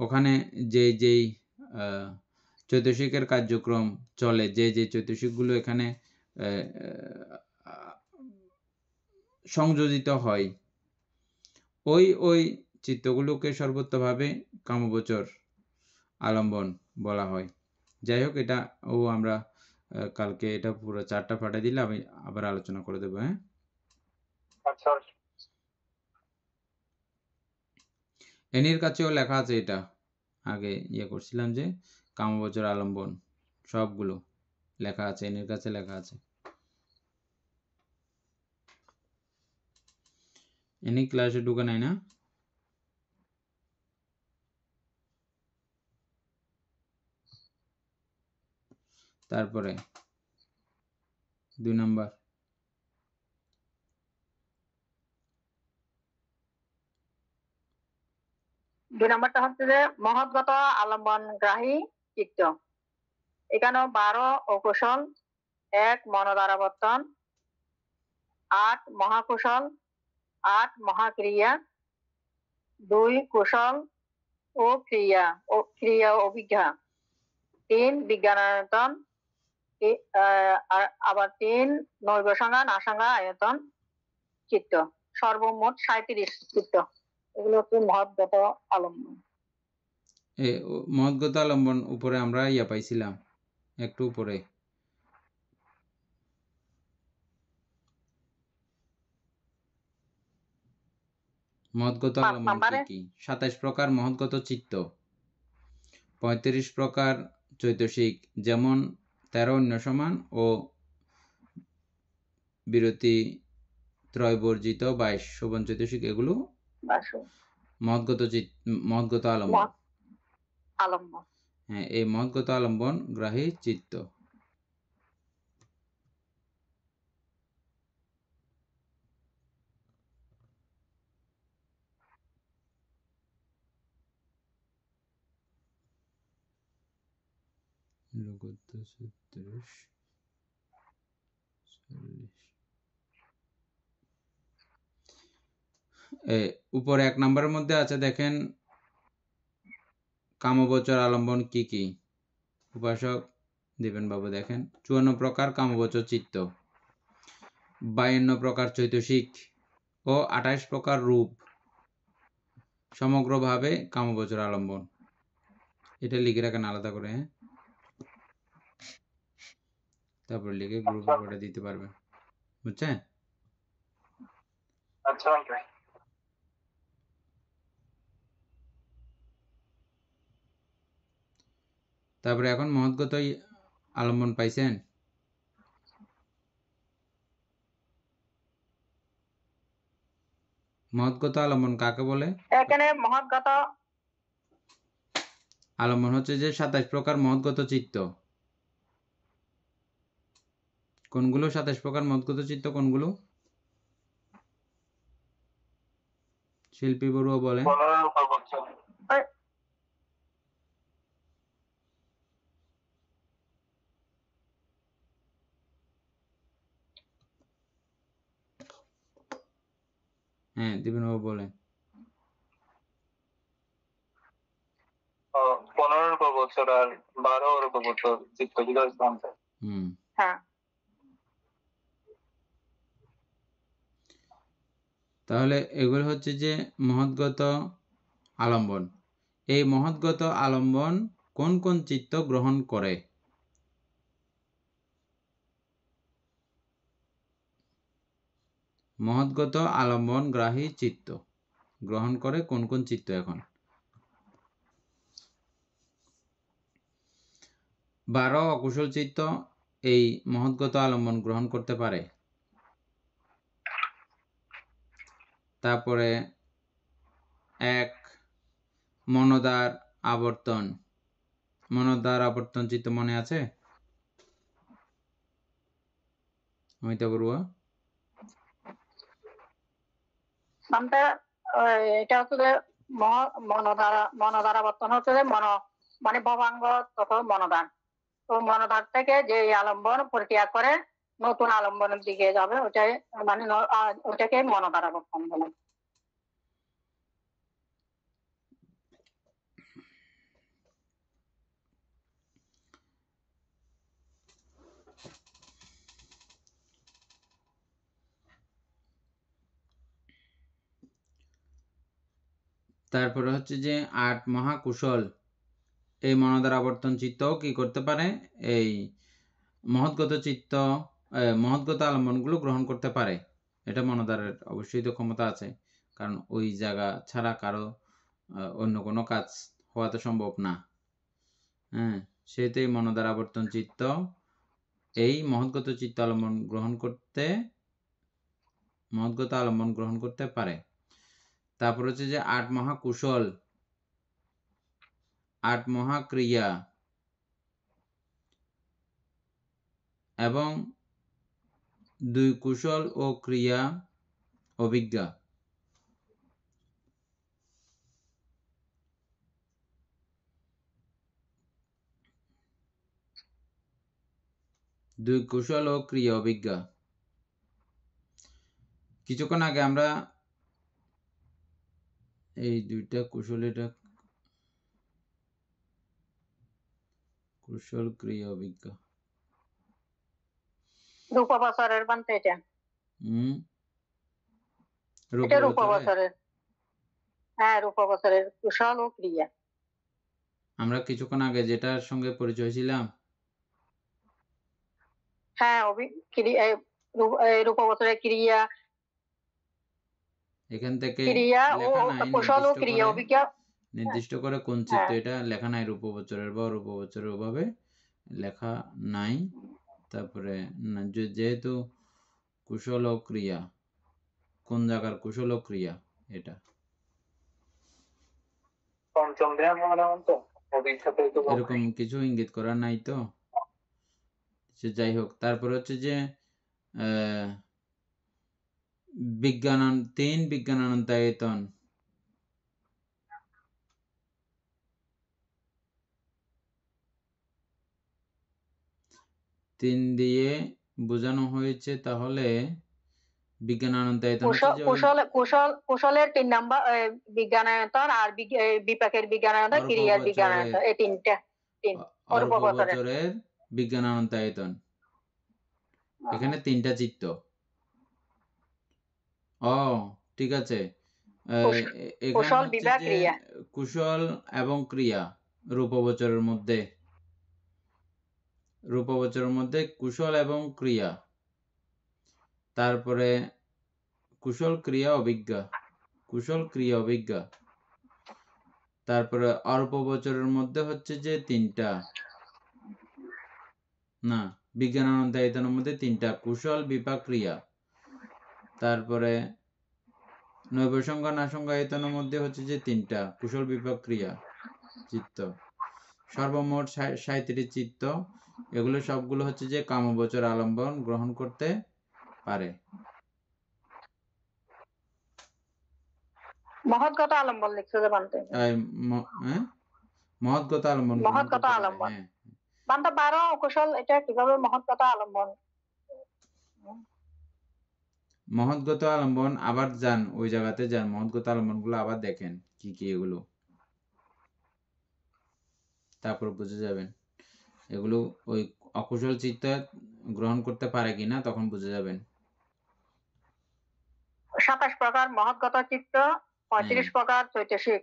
[SPEAKER 1] ওখানে যেই চৈতসিকের কার্যক্রম চলে, যে চৈতসিকগুলো এখানে সংযোজিত হয়, ওই চিত্তগুলোকে সর্বত্রভাবে কামগোচর আলম্বন বলা হয়। যাই হোক, এটা আমরা কালকে এটা পুরো 4টা পাঠিয়ে দিলে আমি আবার আলোচনা করে দেবো। হ্যাঁ, এনির কাছেও লেখা আছে, এটা আগে করছিলাম যে কামগোচর আলম্বন সবগুলো লেখা আছে, এনির কাছে লেখা আছে। এনি ক্লাসে ঢুকে নাই না? তারপরে 2 নাম্বার,
[SPEAKER 2] নাম্বারটা হচ্ছে যে মহৎগত আলম্বন গ্রাহী চিত্ত। এখানে 12 অকুশল, 1 মনোদ্বারাবর্তন, 8 মহাকুশল, 8 মহাক্রিয়া, 2 কুশল ও ক্রিয়া অভিজ্ঞা, 3 বিজ্ঞানায়তন, আবার 3 নৈব সংজ্ঞা নাসংজ্ঞা আয়তন চিত্ত, সর্বমোট 37 চিত্ত। এগুলো হচ্ছে মহৎগত আলম্বন।
[SPEAKER 1] মহৎগত আলম্বন উপরে আমরা পাইছিলাম একটু উপরে। মহৎগত আলম্বন কি কি? 27 প্রকার মহৎগত চিত্ত, 35 প্রকার চৈতসিক, যেমন 13 অন্য সমান ও বিরতি ত্রয়বর্জিত 22 শোভন চৈতসিক, এগুলো মহৎগত আলম্বন। হ্যাঁ, এই মহৎগত আলম্বন গ্রাহী চিত্ত। উপরে 1 নম্বরের মধ্যে আছে, দেখেন কামবচর আলম্বন কি কি? উপাসক দিবেন বাবু দেখেন। 54 প্রকার কামবচর চিত্ত, 52 প্রকার চৈতসিক ও 28 প্রকার রূপ সমগ্রভাবে কামবচর আলম্বন। এটা লিখে রাখেন আলাদা করে, হ্যাঁ? তারপর লিখে গ্রুপে করে দিতে পারবেন, বুঝছেন?
[SPEAKER 3] আচ্ছা।
[SPEAKER 1] তারপরে এখন মহৎগত আলম্বন পাইছেন? মহৎগত আলম্বন কাকে বলে?
[SPEAKER 2] এখানে মহৎগত
[SPEAKER 1] আলম্বন হচ্ছে যে 27 প্রকার মহৎগত চিত্ত। কোনগুলো 27 প্রকার মহৎগত চিত্ত? কোনগুলো? শিল্পী বড়ুয়া বলেন। হ্যাঁ, দিবেন বাবু বলেন।
[SPEAKER 3] 15 বছর আর 12 বছর চিত্ত বিকাশ জানতে।
[SPEAKER 2] হ্যাঁ।
[SPEAKER 1] তাহলে এগুলো হচ্ছে যে মহৎগত আলম্বন। এই মহৎগত আলম্বন কোন কোন চিত্ত গ্রহণ করে? মহৎগত আলম্বন গ্রাহী চিত্ত গ্রহণ করে কোন কোন চিত্ত? এখন 12 অকুশল চিত্ত এই মহৎগত আলম্বন গ্রহণ করতে পারে। তারপরে 1 মনোদার আবর্তন। মনোদার আবর্তন চিত্ত মনে আছে? অমিতা বড়ুয়া।
[SPEAKER 2] এটা হচ্ছে যে মনোধারাবর্তন হচ্ছে যে মানে ভবাঙ্গ তথা মনোদান। তো মনোদান থেকে যে আলম্বন প্রক্রিয়া করে নতুন আলম্বনের দিকে যাবে, ওটাই মানে ওটাকে মনোধারাবর্তন বলে।
[SPEAKER 1] তারপরে হচ্ছে যে 8 মহাকুশল এই মনোদার আবর্তন চিত্তও কি করতে পারে? এই মহৎগত চিত্ত মহৎগত আলম্বনগুলো গ্রহণ করতে পারে। এটা মনোদারের অবশ্যই তো ক্ষমতা আছে, কারণ ওই জায়গা ছাড়া কারো অন্য কোনো কাজ হওয়া তো সম্ভব না। হ্যাঁ, সেহেতু এই মনোদার আবর্তন চিত্ত এই মহৎগত চিত্ত আলম্বন গ্রহণ করতে পারে। তারপর হচ্ছে যে 8 মহাকুশল, 8 মহাক্রিয়া এবং 2 কুশল ও ক্রিয়া অভিজ্ঞা। 2 কুশল ও ক্রিয়া অভিজ্ঞা। কিছুক্ষণ আগে আমরা এই 2টা কুশল, এটা কুশল ক্রিয়া অভিজ্ঞা,
[SPEAKER 2] রূপ বছরের বানতে এটা এটা রূপ বছরের। হ্যাঁ, রূপ বছরের কুশল ও ক্রিয়া।
[SPEAKER 1] আমরা কিছুক্ষণ আগে যেটার সঙ্গে পরিচয় ছিলাম,
[SPEAKER 2] হ্যাঁ, রূপ বছরের ক্রিয়া,
[SPEAKER 1] এখান থেকে
[SPEAKER 2] ক্রিয়া ও
[SPEAKER 1] লেখা নাই
[SPEAKER 2] কুশল ও ক্রিয়া অভিজ্ঞা
[SPEAKER 1] নির্দিষ্ট করে কোন চিত্ত, এটা লেখা নাই রূপ বছরের বা রূপ বছরের ওভাবে লেখা নাই। তারপরে যেহেতু কুশল ও ক্রিয়া, কোন জায়গার কুশল ও ক্রিয়া, এটা
[SPEAKER 3] পঞ্চম ধ্যান
[SPEAKER 1] এরকম কিছু ইঙ্গিত করা নাই তো। সে যাই হোক, তারপর হচ্ছে যে বিজ্ঞানায়তন, তিন দিয়ে বোঝানো হয়েছে, তাহলে বিজ্ঞানায়তন
[SPEAKER 2] কুশলের 3 নাম্বার বিজ্ঞানায়তন, আর বিপাকের বিজ্ঞানায়তন, ক্রিয়ার বিজ্ঞানায়তন, এই তিনটা
[SPEAKER 1] অল্প বছরের বিজ্ঞানায়তন। এখানে 3টা চিত্ত। ঠিক আছে।
[SPEAKER 2] কুশল বিভাগ ক্রিয়া,
[SPEAKER 1] কুশল এবং ক্রিয়া রূপবচরের মধ্যে, কুশল এবং ক্রিয়া, তারপরে কুশল ক্রিয়া অভিজ্ঞা, তারপরে অল্প বছরের মধ্যে হচ্ছে যে 3টা, না, বিজ্ঞানায়তনের মধ্যে 3টা, কুশল বিপাক ক্রিয়া। তারপরে নৈবসঙ্গ-নাসঙ্গায়তনের মধ্যে হচ্ছে যে 3টা, কুশল বিপাক ক্রিয়া চিত্ত। সর্বমোট 37 চিত্ত। এগুলো সবগুলো হচ্ছে যে কামবচর আলম্বন গ্রহণ করতে পারে।
[SPEAKER 2] মহৎগত আলম্বন লিখছে যে বানতে,
[SPEAKER 1] মহৎগত আলম্বন
[SPEAKER 2] বানতে পারো। কুশল এটা কিভাবে মহৎগত আলম্বন?
[SPEAKER 1] মহৎগত আলম্বন আবার যান, ওই জায়গাতে যান, মহৎগত আলম্বন গুলো আবার দেখেন কি কি এগুলো, তারপর বুঝে যাবেন এগুলো ওই অকুশল চিত্ত গ্রহণ করতে পারে কিনা, তখন বুঝে যাবেন।
[SPEAKER 2] 27 প্রকার মহৎগত চিত্ত, 35 প্রকার চৈতসিক,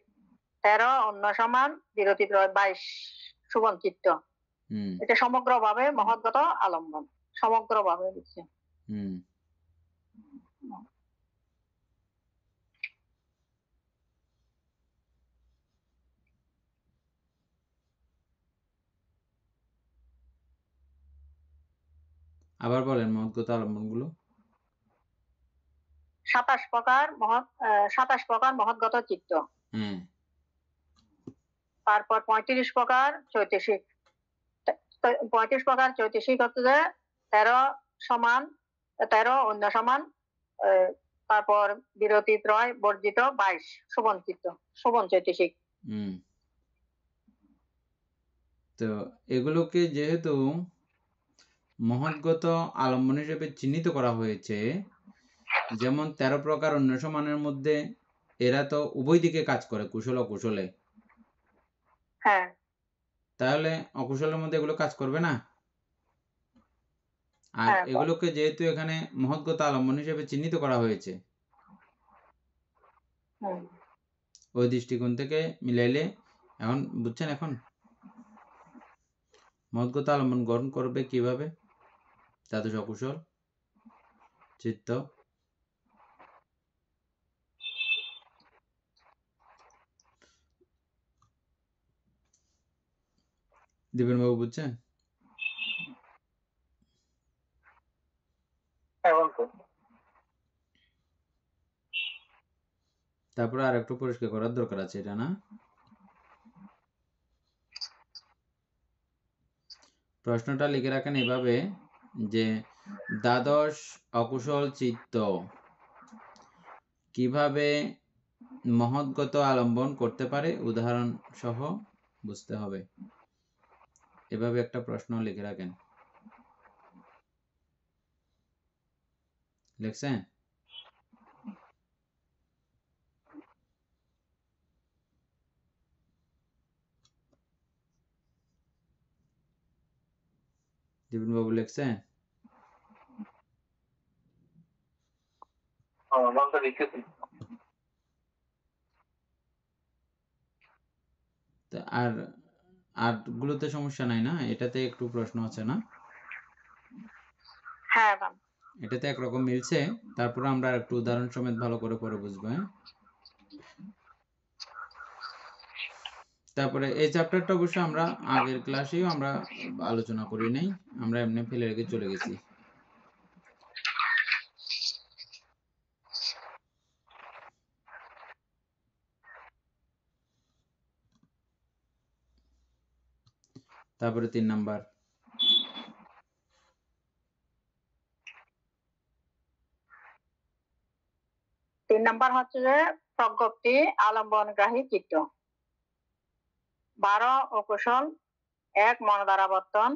[SPEAKER 2] 13 অন্য সমান, বিরতি 22 শুভন চিত্ত। এটা সমগ্রভাবে মহৎগত আলম্বন, সমগ্রভাবে দিচ্ছে।
[SPEAKER 1] আবার বলেন মহৎগত আলম্বন গুলো।
[SPEAKER 2] 27 প্রকার মহৎগত চিত্ত, তারপর 35 প্রকার চৈতসিক। 35 প্রকার চৈতসিক হচ্ছে যে 13 সমান, 13 অন্য সমান, তারপর বিরতি ত্রয় বর্জিত 22 শোভন চিত্ত, শোভন চৈতসিক।
[SPEAKER 1] তো এগুলোকে যেহেতু মহৎগত আলম্বন হিসেবে চিহ্নিত করা হয়েছে, যেমন 13 প্রকার অন্য সমানের মধ্যে এরা তো উভয় দিকে কাজ করে, কুশল অকুশলে।
[SPEAKER 2] হ্যাঁ,
[SPEAKER 1] তাহলে অকুশলের মধ্যে এগুলো কাজ করবে না? আর এগুলোকে যেহেতু এখানে মহৎগত আলম্বন হিসেবে চিহ্নিত করা হয়েছে, ওই দৃষ্টিকোণ থেকে মিলাইলে এখন বুঝছেন। এখন মহৎগত আলম্বন গ্রহণ করবে কিভাবে? দ্বাদশ অকুশল চিত্ত। দীপেন বাবু বুঝছেন? তারপরে আর একটু পরিষ্কার করার দরকার আছে, এটা না? প্রশ্নটা লিখে রাখেন এভাবে যে দ্বাদশ অকুশল চিত্ত কিভাবে মহৎগত আলম্বন করতে পারে, উদাহরণ সহ বুঝতে হবে। এভাবে একটা প্রশ্ন লিখে রাখেন। লিখছেন? দীপন বাবু লিখছেন?
[SPEAKER 3] নামটা লিখেছি।
[SPEAKER 1] আর আর্টগুলোতে সমস্যা নাই না? এটাতে একটু প্রশ্ন আছে না?
[SPEAKER 2] হ্যাঁ ম্যাম।
[SPEAKER 1] এটাতে একরকম মিলছে, তারপরে আমরা একটু উদাহরণ সমেত ভালো করে পরে বুঝবো। হ্যাঁ, তারপরে এই চ্যাপ্টারটা অবশ্য আমরা আগের ক্লাসেও আমরা আলোচনা করি নাই, আমরা এমনি ফেলে রেখে চলে গেছি। তারপরে 3 নাম্বার,
[SPEAKER 2] হচ্ছে যে প্রজ্ঞপ্তি আলম্বনগ্রাহী চিত্ত। 12 অকুশল, 1 মনদারাবর্তন,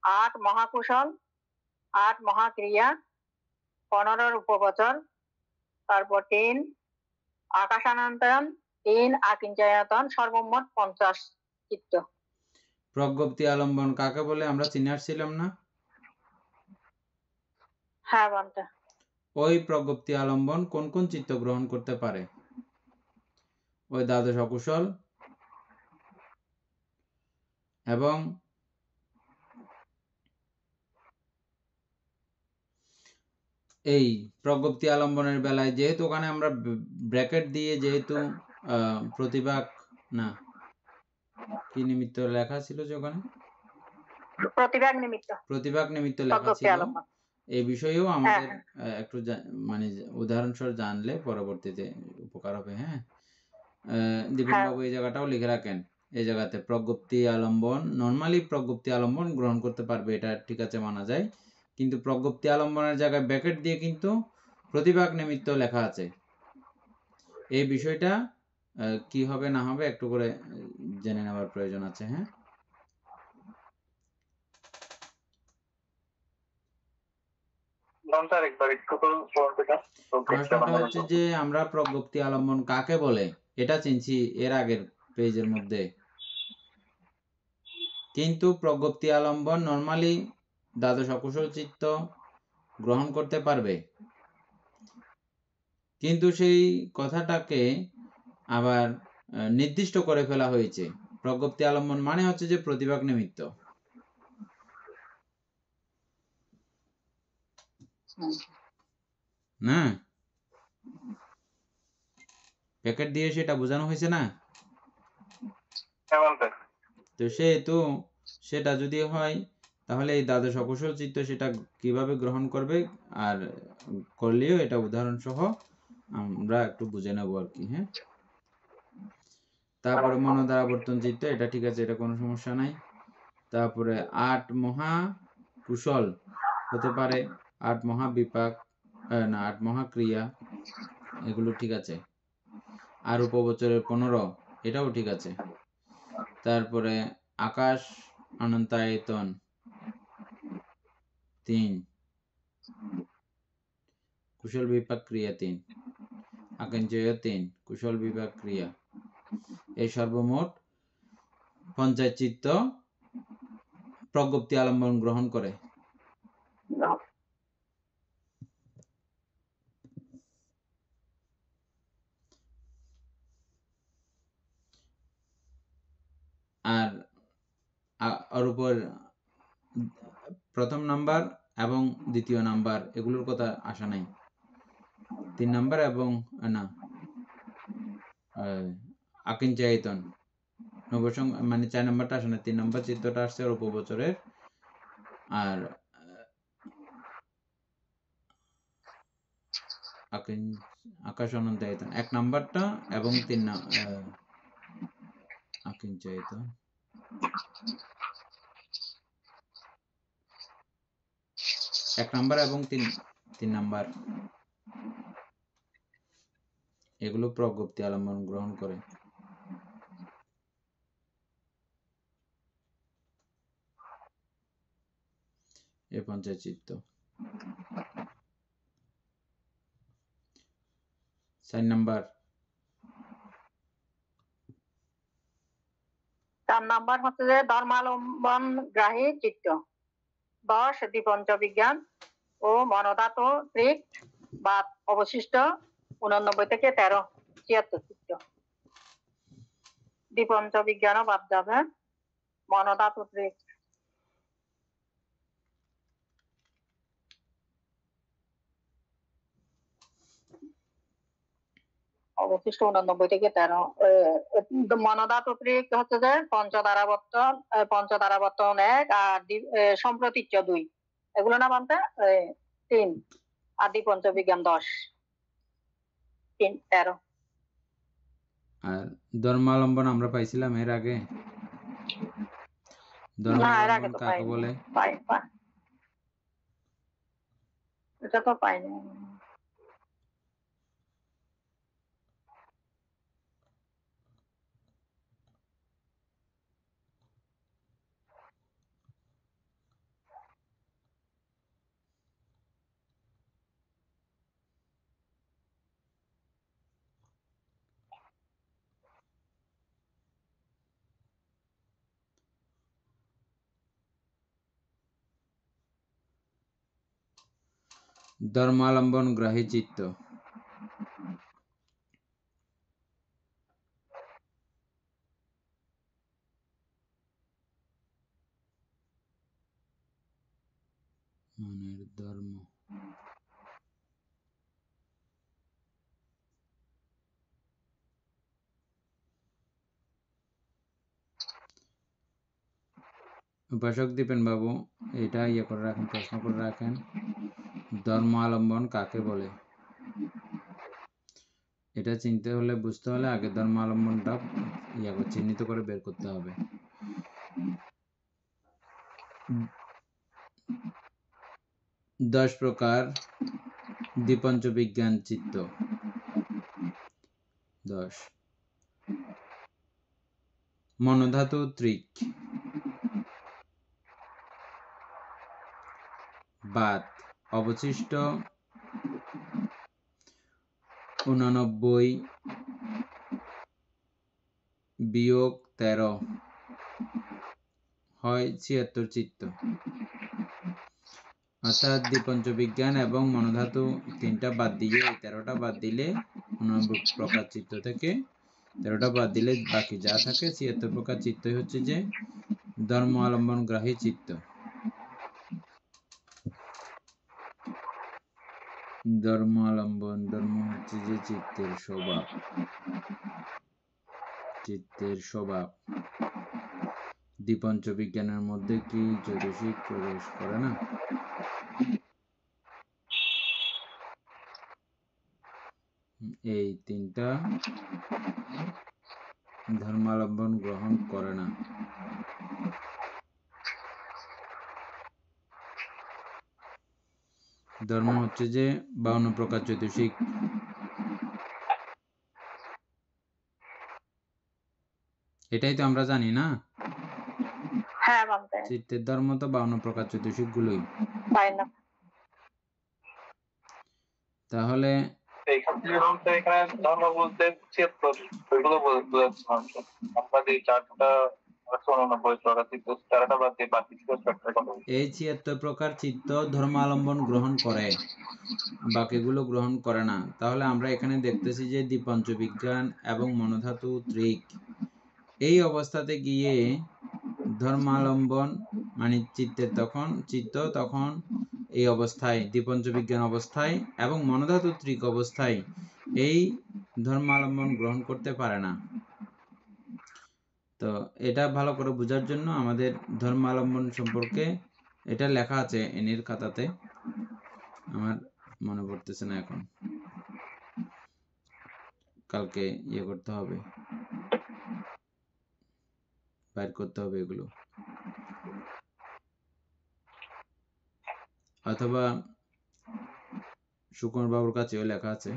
[SPEAKER 2] 8 মহাকুশল, 8 মহাক্রিয়া, 15 উপবচর, তারপর 3 আকাশানন্তয়ন, 3 আকিঞ্চয়ায়তন, সর্বমোট 50 চিত্ত।
[SPEAKER 1] প্রজ্ঞপ্তি আলম্বন কাকে বলে আমরা চিনে আসছিলাম না?
[SPEAKER 2] হ্যাঁ বলতে।
[SPEAKER 1] ওই প্রজ্ঞপ্তি আলম্বন কোন কোন চিত্ত গ্রহণ করতে পারে? ওই দ্বাদশ অকুশল এবং এই প্রজ্ঞপ্তি আলম্বনের বেলায় যেহেতু ওখানে আমরা ব্র্যাকেট দিয়ে যেহেতু প্রতিভাগ না কি নিমিত্ত লেখা ছিল, যে ওখানে প্রতিভাগ নিমিত্ত লেখা ছিল, এই বিষয়েও আমাদের একটু মানে উদাহরণস্বরূপ জানলে পরবর্তীতে উপকার হবে। হ্যাঁ, দীপন বাবু এই জায়গাটাও লিখে রাখেন, এই জায়গাতে প্রজ্ঞপ্তি আলম্বন, নরমালি প্রজ্ঞপ্তি আলম্বন গ্রহণ করতে পারবে, এটা ঠিক আছে, মানা যায়, কিন্তু প্রজ্ঞপ্তি আলম্বনের জায়গায় ব্র্যাকেট দিয়ে কিন্তু প্রতিভাগ নিমিত্ত লেখা আছে। এই বিষয়টা কি হবে না হবে একটু করে জেনে নেওয়ার প্রয়োজন আছে। হ্যাঁ, প্রশ্নটা হচ্ছে যে আমরা প্রজ্ঞপ্তি আলম্বন কাকে বলে এটা চিনছি এর আগের পেজের মধ্যে, কিন্তু প্রজ্ঞপ্তি আলম্বন নরমালি দ্বাদশ অকুশল চিত্ত গ্রহণ করতে পারবে, কিন্তু সেই কথাটাকে আবার নির্দিষ্ট করে ফেলা হয়েছে। প্রজ্ঞপ্তি আলম্বন মানে হচ্ছে যে প্রতিভাগ নিমিত্ত। না, প্যাকেট দিয়ে সেটা বোঝানো হয়েছে না? তো সেহেতু সেটা যদি হয় তাহলে এই দ্বাদশ অকুশল চিত্ত সেটা কিভাবে গ্রহণ করবে, আর করলেও এটা উদাহরণ সহ আমরা একটু বুঝে নেব আর কি। হ্যাঁ, তারপরে মনোদ্বারাবর্তন চিত্ত, এটা ঠিক আছে, এটা কোনো সমস্যা নাই। তারপরে 8 মহা কুশল হতে পারে, 8 মহা বিপাক না 8 মহাক্রিয়া, এগুলো ঠিক আছে। আর উপবচরের 15, এটাও ঠিক আছে। তারপরে আকাশ অনন্তায়তন 3, কুশল বিপাক ক্রিয়া 3, আকাঞ্চয় 3, কুশল বিপাক ক্রিয়া, এই সর্বমোট 50 চিত্ত প্রজ্ঞপ্তি আলম্বন গ্রহণ করে। আর উপর প্রথম নাম্বার এবং দ্বিতীয় নাম্বার এগুলোর কথা আসা নাই। 3 নাম্বার এবং না আকিঞ্চয়তন নবসং মানে 4 নাম্বারটা আসে না, 3 নাম্বার চিত্রটা আসছে আর উপবচরের। আর আকাশ অনন্তায়তন 1 নাম্বারটা এবং 3 আকিঞ্চয়তন 1 নাম্বার এবং 3 নাম্বার এগুলো প্রজ্ঞপ্তি আলম্বন গ্রহণ করে। এই 50 চিত্ত। 4 নাম্বার,
[SPEAKER 2] 4 নাম্বার হচ্ছে যে ধর্মালম্বন গ্রাহী চিত্ত। 10 দ্বিপঞ্চ বিজ্ঞান ও মনোধাত্ত্বিক বাদ অবশিষ্ট 89 থেকে 13 76 চিত্ত। দ্বিপঞ্চ বিজ্ঞানও বাদ যাবে, মনোধাত্ত্বিক অবশিষ্ট 89 থেকে 13। মনোধাত্ত্বিক হচ্ছে যে পঞ্চধারাবর্তন 1 আর সম্প্রতীচ্য 2, এগুলো না বানতে 3, আর দ্বিপঞ্চ বিজ্ঞান 10, 3, 13।
[SPEAKER 1] আর ধর্মাবলম্বন আমরা পাইছিলাম এর আগে? ধর্মাবলম্বন কাকে বলে?
[SPEAKER 2] এটা তো পাইনি।
[SPEAKER 1] ধর্মাবলম্বন গ্রাহী চিত্ত। মনের ধর্ম। উপাসক দীপেন বাবু, এটা করে রাখেন, প্রশ্ন করে রাখেন, ধর্মাবলম্বন কাকে বলে? এটা চিনতে হলে, বুঝতে হলে আগে ধর্মাবলম্বনটা চিহ্নিত করে বের করতে হবে। 10 প্রকার দ্বিপঞ্চ বিজ্ঞান চিত্ত। 10 মনোধাতু ত্রিক বাদ অবশিষ্ট 89 বিয়োগ 13 হয় 76 চিত্ত। অর্থাৎ দ্বিপঞ্চ বিজ্ঞান এবং মনোধাতু 3টা বাদ দিয়ে 13টা বাদ দিলে 89 প্রকার চিত্ত থেকে 13টা বাদ দিলে বাকি যা থাকে 76 প্রকার চিত্তই হচ্ছে যে ধর্মাবলম্বন গ্রাহী চিত্ত। ধর্মাবলম্বন, ধর্ম হচ্ছে যে চিত্তের স্বভাব। চিত্তের স্বভাব। দ্বিপঞ্চ বিজ্ঞানের মধ্যে কি চৈতসিক প্রবেশ করে না? এই 3টা ধর্মাবলম্বন গ্রহণ করে না। ধর্ম হচ্ছে যে 52 প্রকার চৈতসিক। এটাই তো আমরা জানি না?
[SPEAKER 2] হ্যাঁ,
[SPEAKER 1] চিত্তের ধর্ম তো 52 প্রকার চৈতসিক গুলোই। তাহলে
[SPEAKER 3] এখানে ধর্ম বলতে ওইগুলো বোঝাচ্ছিলাম। আমরা যে 4টা 89 প্রকার চিত্ত 4টা বাদ দিয়ে বাকি 76টা কথা।
[SPEAKER 1] এই 76 প্রকার চিত্ত ধর্মাবলম্বন গ্রহণ করে, বাকিগুলো গ্রহণ করে না। তাহলে আমরা এখানে দেখতেছি যে দ্বিপঞ্চ বিজ্ঞান এবং মনোধাতু ত্রিক এই অবস্থাতে গিয়ে ধর্মাবলম্বন মানে চিত্ত তখন এই অবস্থায় দ্বিপঞ্চ বিজ্ঞান অবস্থায় এবং মনোধাতু ত্রিক অবস্থায় এই ধর্মাবলম্বন গ্রহণ করতে পারে না। তো এটা ভালো করে বোঝার জন্য আমাদের ধর্মাবলম্বন সম্পর্কে এটা লেখা আছে এনের খাতাতে, আমার মনে পড়তেছে না এখন, কালকে করতে হবে, বাইর করতে হবে এগুলো, অথবা সুকুমার বাবুর কাছেও লেখা আছে,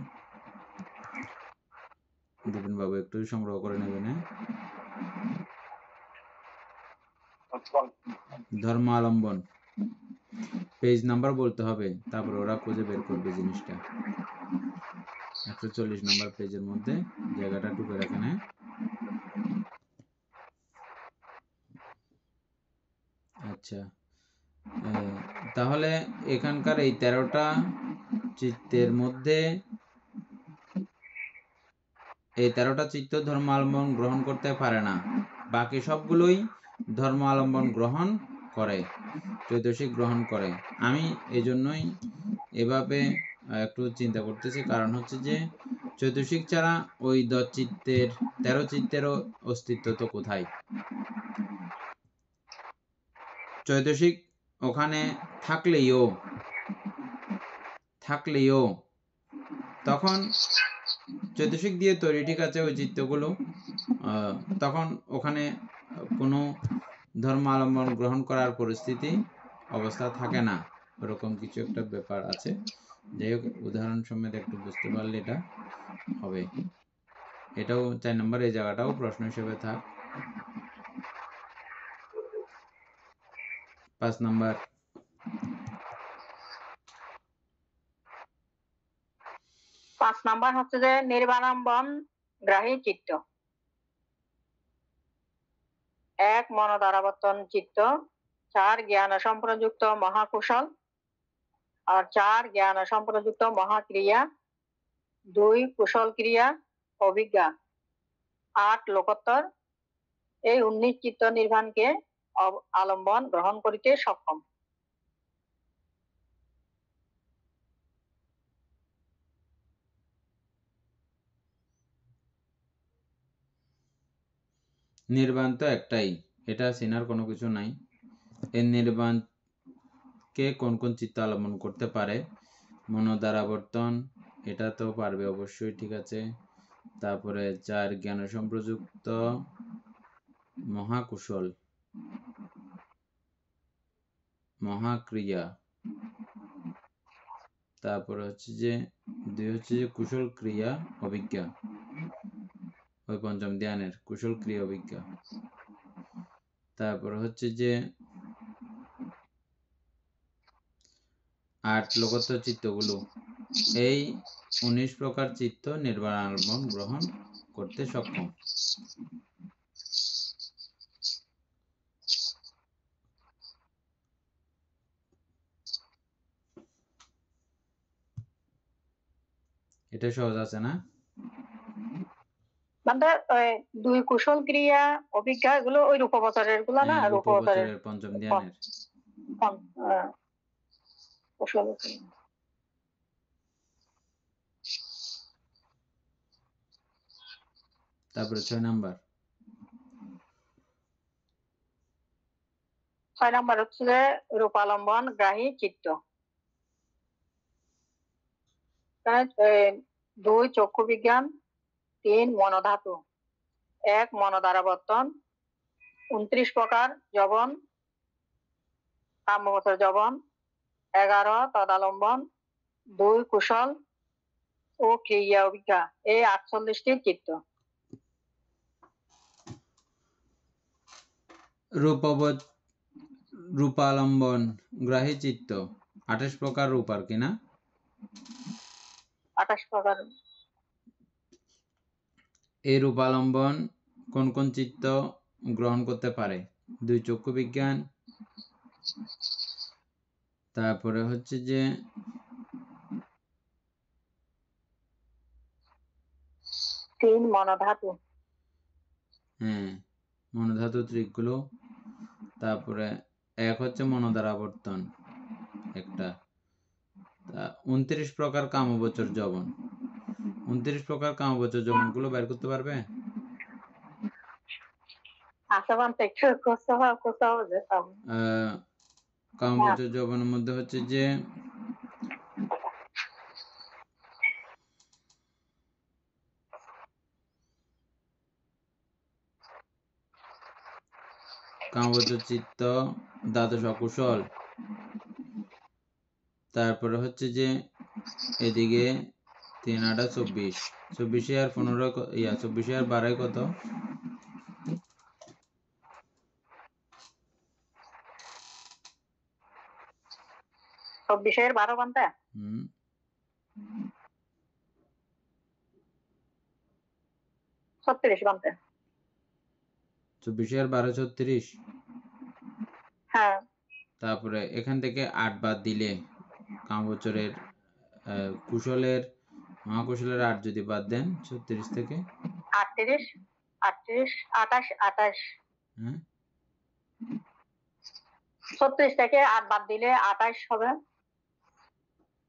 [SPEAKER 1] দীপেন বাবু একটু সংগ্রহ করে নেবেন। ধর্মাবলম্বন পেজ নাম্বার বলতে হবে, তারপর ওরা খুঁজে বের করবে জিনিসটা। 140 নম্বর পেজের মধ্যে জায়গাটা টুকে রাখেন। আচ্ছা, তাহলে এখানকার এই 13টা চিত্তের মধ্যে এই 13টা চিত্ত ধর্মাবলম্বন গ্রহণ করতে পারে না, বাকি সবগুলোই ধর্মাবলম্বন গ্রহণ করে, চৈতসিক গ্রহণ করে। আমি এজন্যই এভাবে একটু চিন্তা করতেছি, কারণ হচ্ছে যে চৈতসিক ছাড়া ওই 13 চিত্তেরও অস্তিত্ব তো কোথায়? চৈতসিক ওখানে থাকলেও তখন চৈতসিক দিয়ে তৈরি, ঠিক আছে, ওই চিত্তগুলো, তখন ওখানে কোনো ধর্মাবলম্বন গ্রহণ করার পরিস্থিতি অবস্থা থাকে না, ওরকম কিছু একটা ব্যাপার আছে। যাই হোক, উদাহরণ সমেত একটু বুঝতে পারলে এটা হবে। এটাও 4 নম্বর, এই জায়গাটাও প্রশ্ন হিসেবে থাক। 5 নম্বর,
[SPEAKER 2] 5 নাম্বার হচ্ছে যে নির্বাণাম্বন গ্রাহী চিত্ত। 1 মনোদ্বারাবর্তন চিত্ত, 4 জ্ঞান সম্প্রযুক্ত মহাকুশল, আর 4 জ্ঞান সম্প্রযুক্ত মহাক্রিয়া, 2 কুশল ক্রিয়া অভিজ্ঞা, 8 লোকোত্তর। এই 19 চিত্ত নির্বাণকে আলম্বন গ্রহণ করিতে সক্ষম।
[SPEAKER 1] নির্বাণ তো একটাই, এটা চেনার কোনো কিছু নাই। এই নির্বাণকে কোন কোন চিত্ত অবলম্বন করতে পারে? মনোদ্বারাবর্তন, এটা তো পারবে অবশ্যই, ঠিক আছে। তারপরে 4 জ্ঞান সম্প্রযুক্ত মহাকুশল, মহাক্রিয়া, তারপরে হচ্ছে যে 2 হচ্ছে যে কুশল ক্রিয়া অভিজ্ঞা, ওই পঞ্চম ধ্যানের কুশল ক্রিয়া অভিজ্ঞা। তারপর হচ্ছে যে 8 লোকোত্তর চিত্তগুলো, এই 19 প্রকার চিত্ত নির্বাণ আলম্বন গ্রহণ করতে সক্ষম। এটা সহজ আছে না?
[SPEAKER 2] মানে 2 কুশল ক্রিয়া অভিজ্ঞা, এগুলো ওই রূপবচরের গুলো না?
[SPEAKER 1] রূপবচরের পঞ্চম ধ্যানের
[SPEAKER 2] কুশল।
[SPEAKER 1] তারপরে 6 নাম্বার,
[SPEAKER 2] 6 নাম্বার হচ্ছে যে রূপালম্বন গ্রাহী চিত্ত। 2 চক্ষু বিজ্ঞান, 3 মনোধাতু, 1 মনোদ্বারাবর্তন, 29 প্রকার যবন, কাম্যবচর যবন, 11 তদালম্বন, 2 কুশল ও ক্রিয়া অভিজ্ঞা, এই 48টি চিত্ত।
[SPEAKER 1] রূপালম্বন গ্রাহী চিত্ত 28 প্রকার রূপ আর কি না?
[SPEAKER 2] 28 প্রকার।
[SPEAKER 1] এই রূপালম্বন কোন কোন চিত্ত গ্রহণ করতে পারে? 2 চক্ষু বিজ্ঞান, তারপরে হচ্ছে যে
[SPEAKER 2] 3 মনোধাতু,
[SPEAKER 1] মনোধাতু ত্রিকগুলো, তারপরে 1 হচ্ছে মনোদ্বারাবর্তন একটা, 29 প্রকার কামবচর যবন। 29 প্রকার কামবচর যবন গুলো বের করতে পারবে? কামবচর যবনের মধ্যে হচ্ছে যে কামবচর চিত্ত, দ্বাদশ অকুশল, তারপরে হচ্ছে যে এদিকে 3 8 24, 24 আর 15 24 আর 12 কত?
[SPEAKER 2] 24 12 বানতে 36 বানতে।
[SPEAKER 1] 24 আর 12 36,
[SPEAKER 2] হ্যাঁ
[SPEAKER 1] তারপরে এখান থেকে 8 বাদ দিলে কামবছরের কুশলের মহাকুশলের 8 যদি বাদ দেন 36 থেকে
[SPEAKER 2] 38 28 28
[SPEAKER 1] হ্যাঁ
[SPEAKER 2] 36 থেকে 8 বাদ দিলে 28 হবে।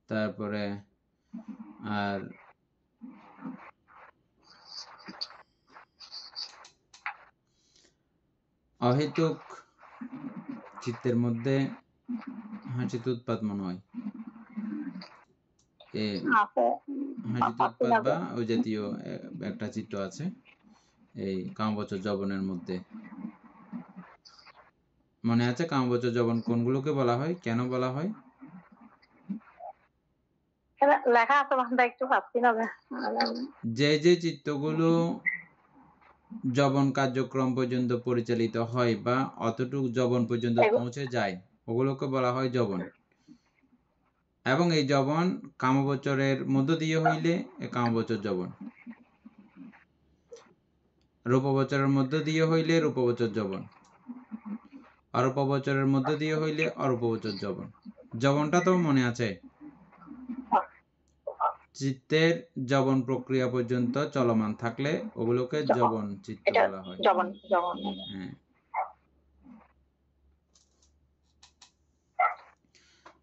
[SPEAKER 1] তারপরে আর অহেতুক চিত্তের মধ্যে হাসিত উৎপাত মনে হয় হাসিত উৎপাত বা ওই জাতীয় একটা চিত্র আছে এই কামবছর যবনের মধ্যে। মনে আছে কামবছর যবন কোনগুলোকে বলা হয়, কেন বলা হয়?
[SPEAKER 2] লেখা আছে একটু পাচ্ছি না।
[SPEAKER 1] যে যে চিত্রগুলো যবন কার্যক্রম পর্যন্ত পরিচালিত হয় বা অতটুকু যবন পর্যন্ত পৌঁছে যায় ওগুলোকে বলা হয় যবন। এবং এই যবন কামবছরের মধ্য দিয়ে হইলে কামবছর যবন, রূপবছরের মধ্য দিয়ে হইলে রূপবছর যবন, অরূপবছরের মধ্য দিয়ে হইলে অরূপবছর যবন। যবনটা তো মনে আছে, চিত্তের যবন প্রক্রিয়া পর্যন্ত চলমান থাকলে ওগুলোকে যবন চিত্ত বলা হয়। হ্যাঁ।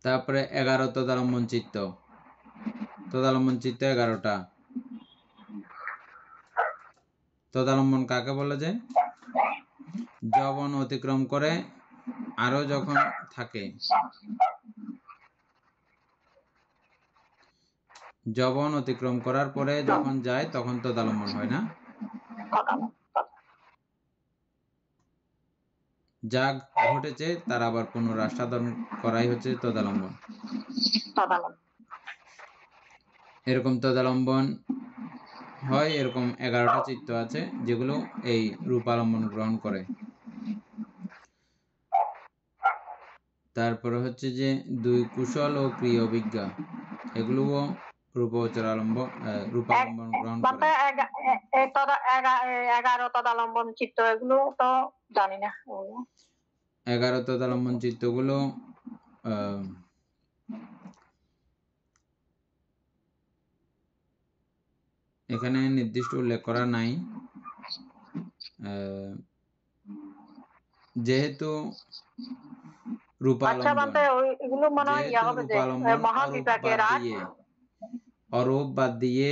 [SPEAKER 1] তারপরে 11 তদালম্বন চিত্ত। তদালম্বন চিত্ত 11টা। তদালম্বন কাকে বলা যায়? যবন অতিক্রম করে আরো যখন থাকে, যবন অতিক্রম করার পরে যখন যায় তখন তদালম্বন হয় না? যা ঘটেছে তার আবার পুনরায় সাধন করাই হচ্ছে তদালম্বন। এরকম তদালম্বন হয়, এরকম 11টা চিত্ত আছে যেগুলো এই রূপালম্বন গ্রহণ করে। তারপরে হচ্ছে যে 2 কুশল ও ক্রিয় অভিজ্ঞা, এগুলোও রূপালম্বন গ্রহণ করে।
[SPEAKER 2] 11 তদালম্বন চিত্ত এগুলো তো জানি না।
[SPEAKER 1] 11 তদালম্বন চিত্তগুলো এখানে নির্দিষ্ট উল্লেখ করা নাই, যেহেতু রূপালম্বন অরূপ বাদ দিয়ে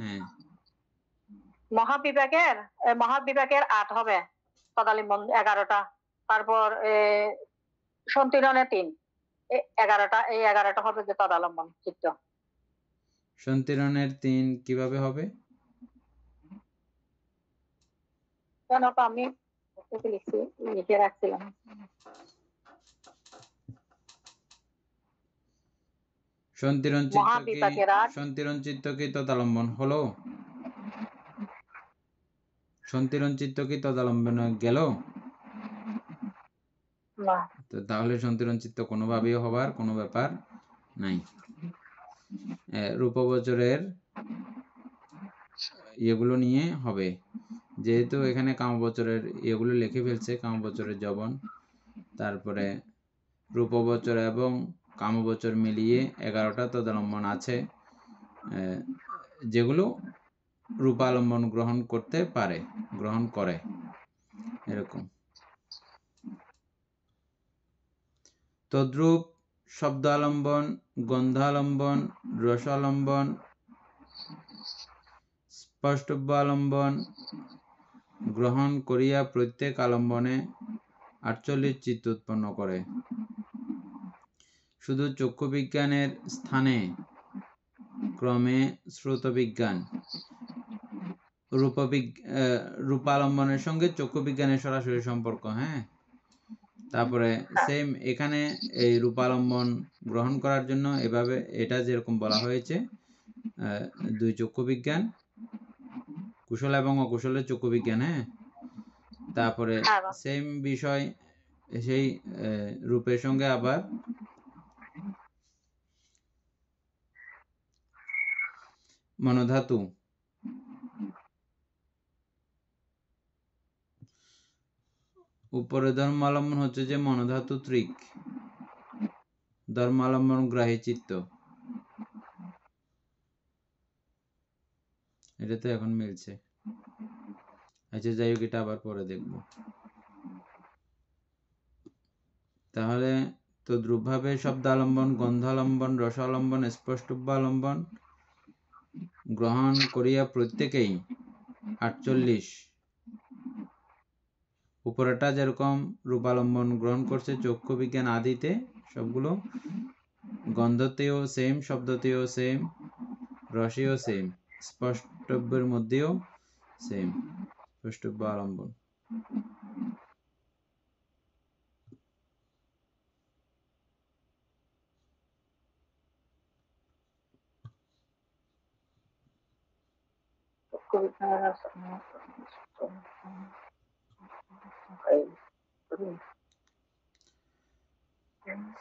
[SPEAKER 1] হ্যাঁ
[SPEAKER 2] মহাবিভাগের 8 হবে তদালম্বন 11টা। তারপর সন্তিরণে 3, 11টা। এই 11টা হবে যে তদালম্বন চিত্ত।
[SPEAKER 1] সন্তিরণের 3 কিভাবে হবে?
[SPEAKER 2] কেন তো আমি লিখে রাখছিলাম।
[SPEAKER 1] সন্তিরণ চিত্ত কি তদালম্বন হলো? সন্তিরণ চিত্ত কি তদালম্বন গেল? তাহলে সন্তিরণ চিত্ত কোনোভাবেই হবার কোনো ব্যাপার নাই। রূপবছরের এগুলো নিয়ে হবে, যেহেতু এখানে কামবছরের এগুলো লিখে ফেলছে, কামবছরের যবন, তারপরে রূপবছর এবং কামবছর মিলিয়ে 11টা তদালম্বন আছে যেগুলো রূপালম্বন গ্রহণ করতে পারে, গ্রহণ করে। এরকম তদ্রূপ শব্দালম্বন, গন্ধালম্বন, রসালম্বন, স্পষ্টব্যালম্বন গ্রহণ করিয়া প্রত্যেক আলম্বনে 48 চিত্ত উৎপন্ন করে। শুধু চক্ষু বিজ্ঞানের স্থানে ক্রমে শ্রোত বিজ্ঞান, রূপালম্বনের সঙ্গে চক্ষু বিজ্ঞানের সরাসরি সম্পর্ক। হ্যাঁ, তারপরে সেম এখানে এই রূপালম্বন গ্রহণ করার জন্য এভাবে এটা যেরকম বলা হয়েছে, 2 চক্ষু বিজ্ঞান, কুশল এবং অকুশলের চক্ষু বিজ্ঞান। হ্যাঁ, তারপরে সেম বিষয় সেই রূপের সঙ্গে আবার মনোধাতু, উপরে ধর্মালম্বন হচ্ছে যে মনোধাতু ত্রিক, ধর্মালম্বন গ্রাহী চিত্ত, এটা তো এখন মিলছে। আচ্ছা যাই হোক, এটা আবার পরে দেখব। তাহলে তদ্রূপভাবে শব্দালম্বন, গন্ধালম্বন, রসালম্বন, স্পষ্টব্যালম্বন গ্রহণ করিয়া প্রত্যেকেই 48, উপরেটা যেরকম রূপালম্বন গ্রহণ করছে চক্ষু বিজ্ঞান আদিতে সবগুলো, গন্ধতেও সেম, শব্দতেও সেম, রসেও সেম, স্পষ্টব্যের মধ্যেও সেম, স্পষ্টব্য আলম্বন।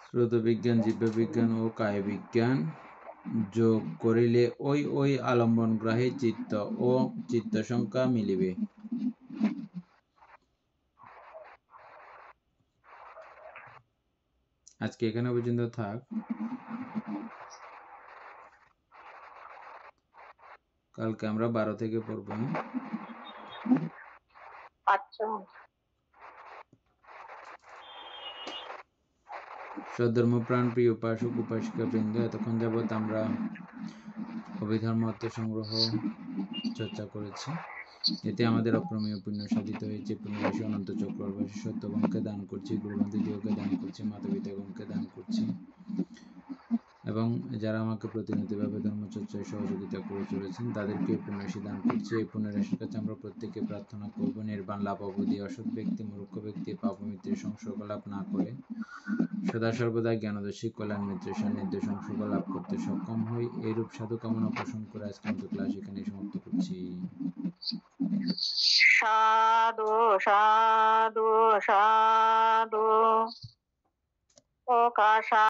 [SPEAKER 1] শ্রুত বিজ্ঞান, জীব বিজ্ঞান ও কায় বিজ্ঞান যোগ করিলে ওই ওই আলম্বনগ্রাহী চিত্ত ও চিত্ত সংখ্যা মিলিবে। আজকে এখানে পর্যন্ত থাক, কালকে আমরা 12 থেকে পড়ব।
[SPEAKER 2] আচ্ছা,
[SPEAKER 1] সধর্মপ্রাণ প্রিয় উপাসক উপাসিকা বৃন্দ, এতক্ষণ যাবৎ আমরা অভিধর্ম অর্থ সংগ্রহ চর্চা করেছি। এতে আমাদের অপ্রমেয় পুণ্য সাধিত হয়েছে। পুণ্যরাশি অনন্ত চক্রবাসী সত্যগণকে দান করছি, গুরুবন্ধুদিওকে দান করছি, মাতা পিতাগণকে দান করছি, এবং যারা আমাকে প্রতিনিয়তভাবে ধর্মচর্চায় সহযোগিতা করে চলেছেন তাদেরকে পুণ্যরাশি দান করছি। এই পুণ্যরাশির কাছে আমরা প্রত্যেকে প্রার্থনা করব নির্বাণ লাভ অবধি অসৎ ব্যক্তি, মূর্খ ব্যক্তি পাপমিত্রের সংসর্গ লাভ না করে সদা সর্বদা জ্ঞানদর্শী কল্যাণ মিত্রের সান্নিধ্য সংসর্গ লাভ করতে সক্ষম হই। এইরূপ সাধু কামনা পোষণ করে আজকের মতো ক্লাস এখানে সমাপ্ত করছি।
[SPEAKER 2] সাধু সাধু সাধু ও কাশা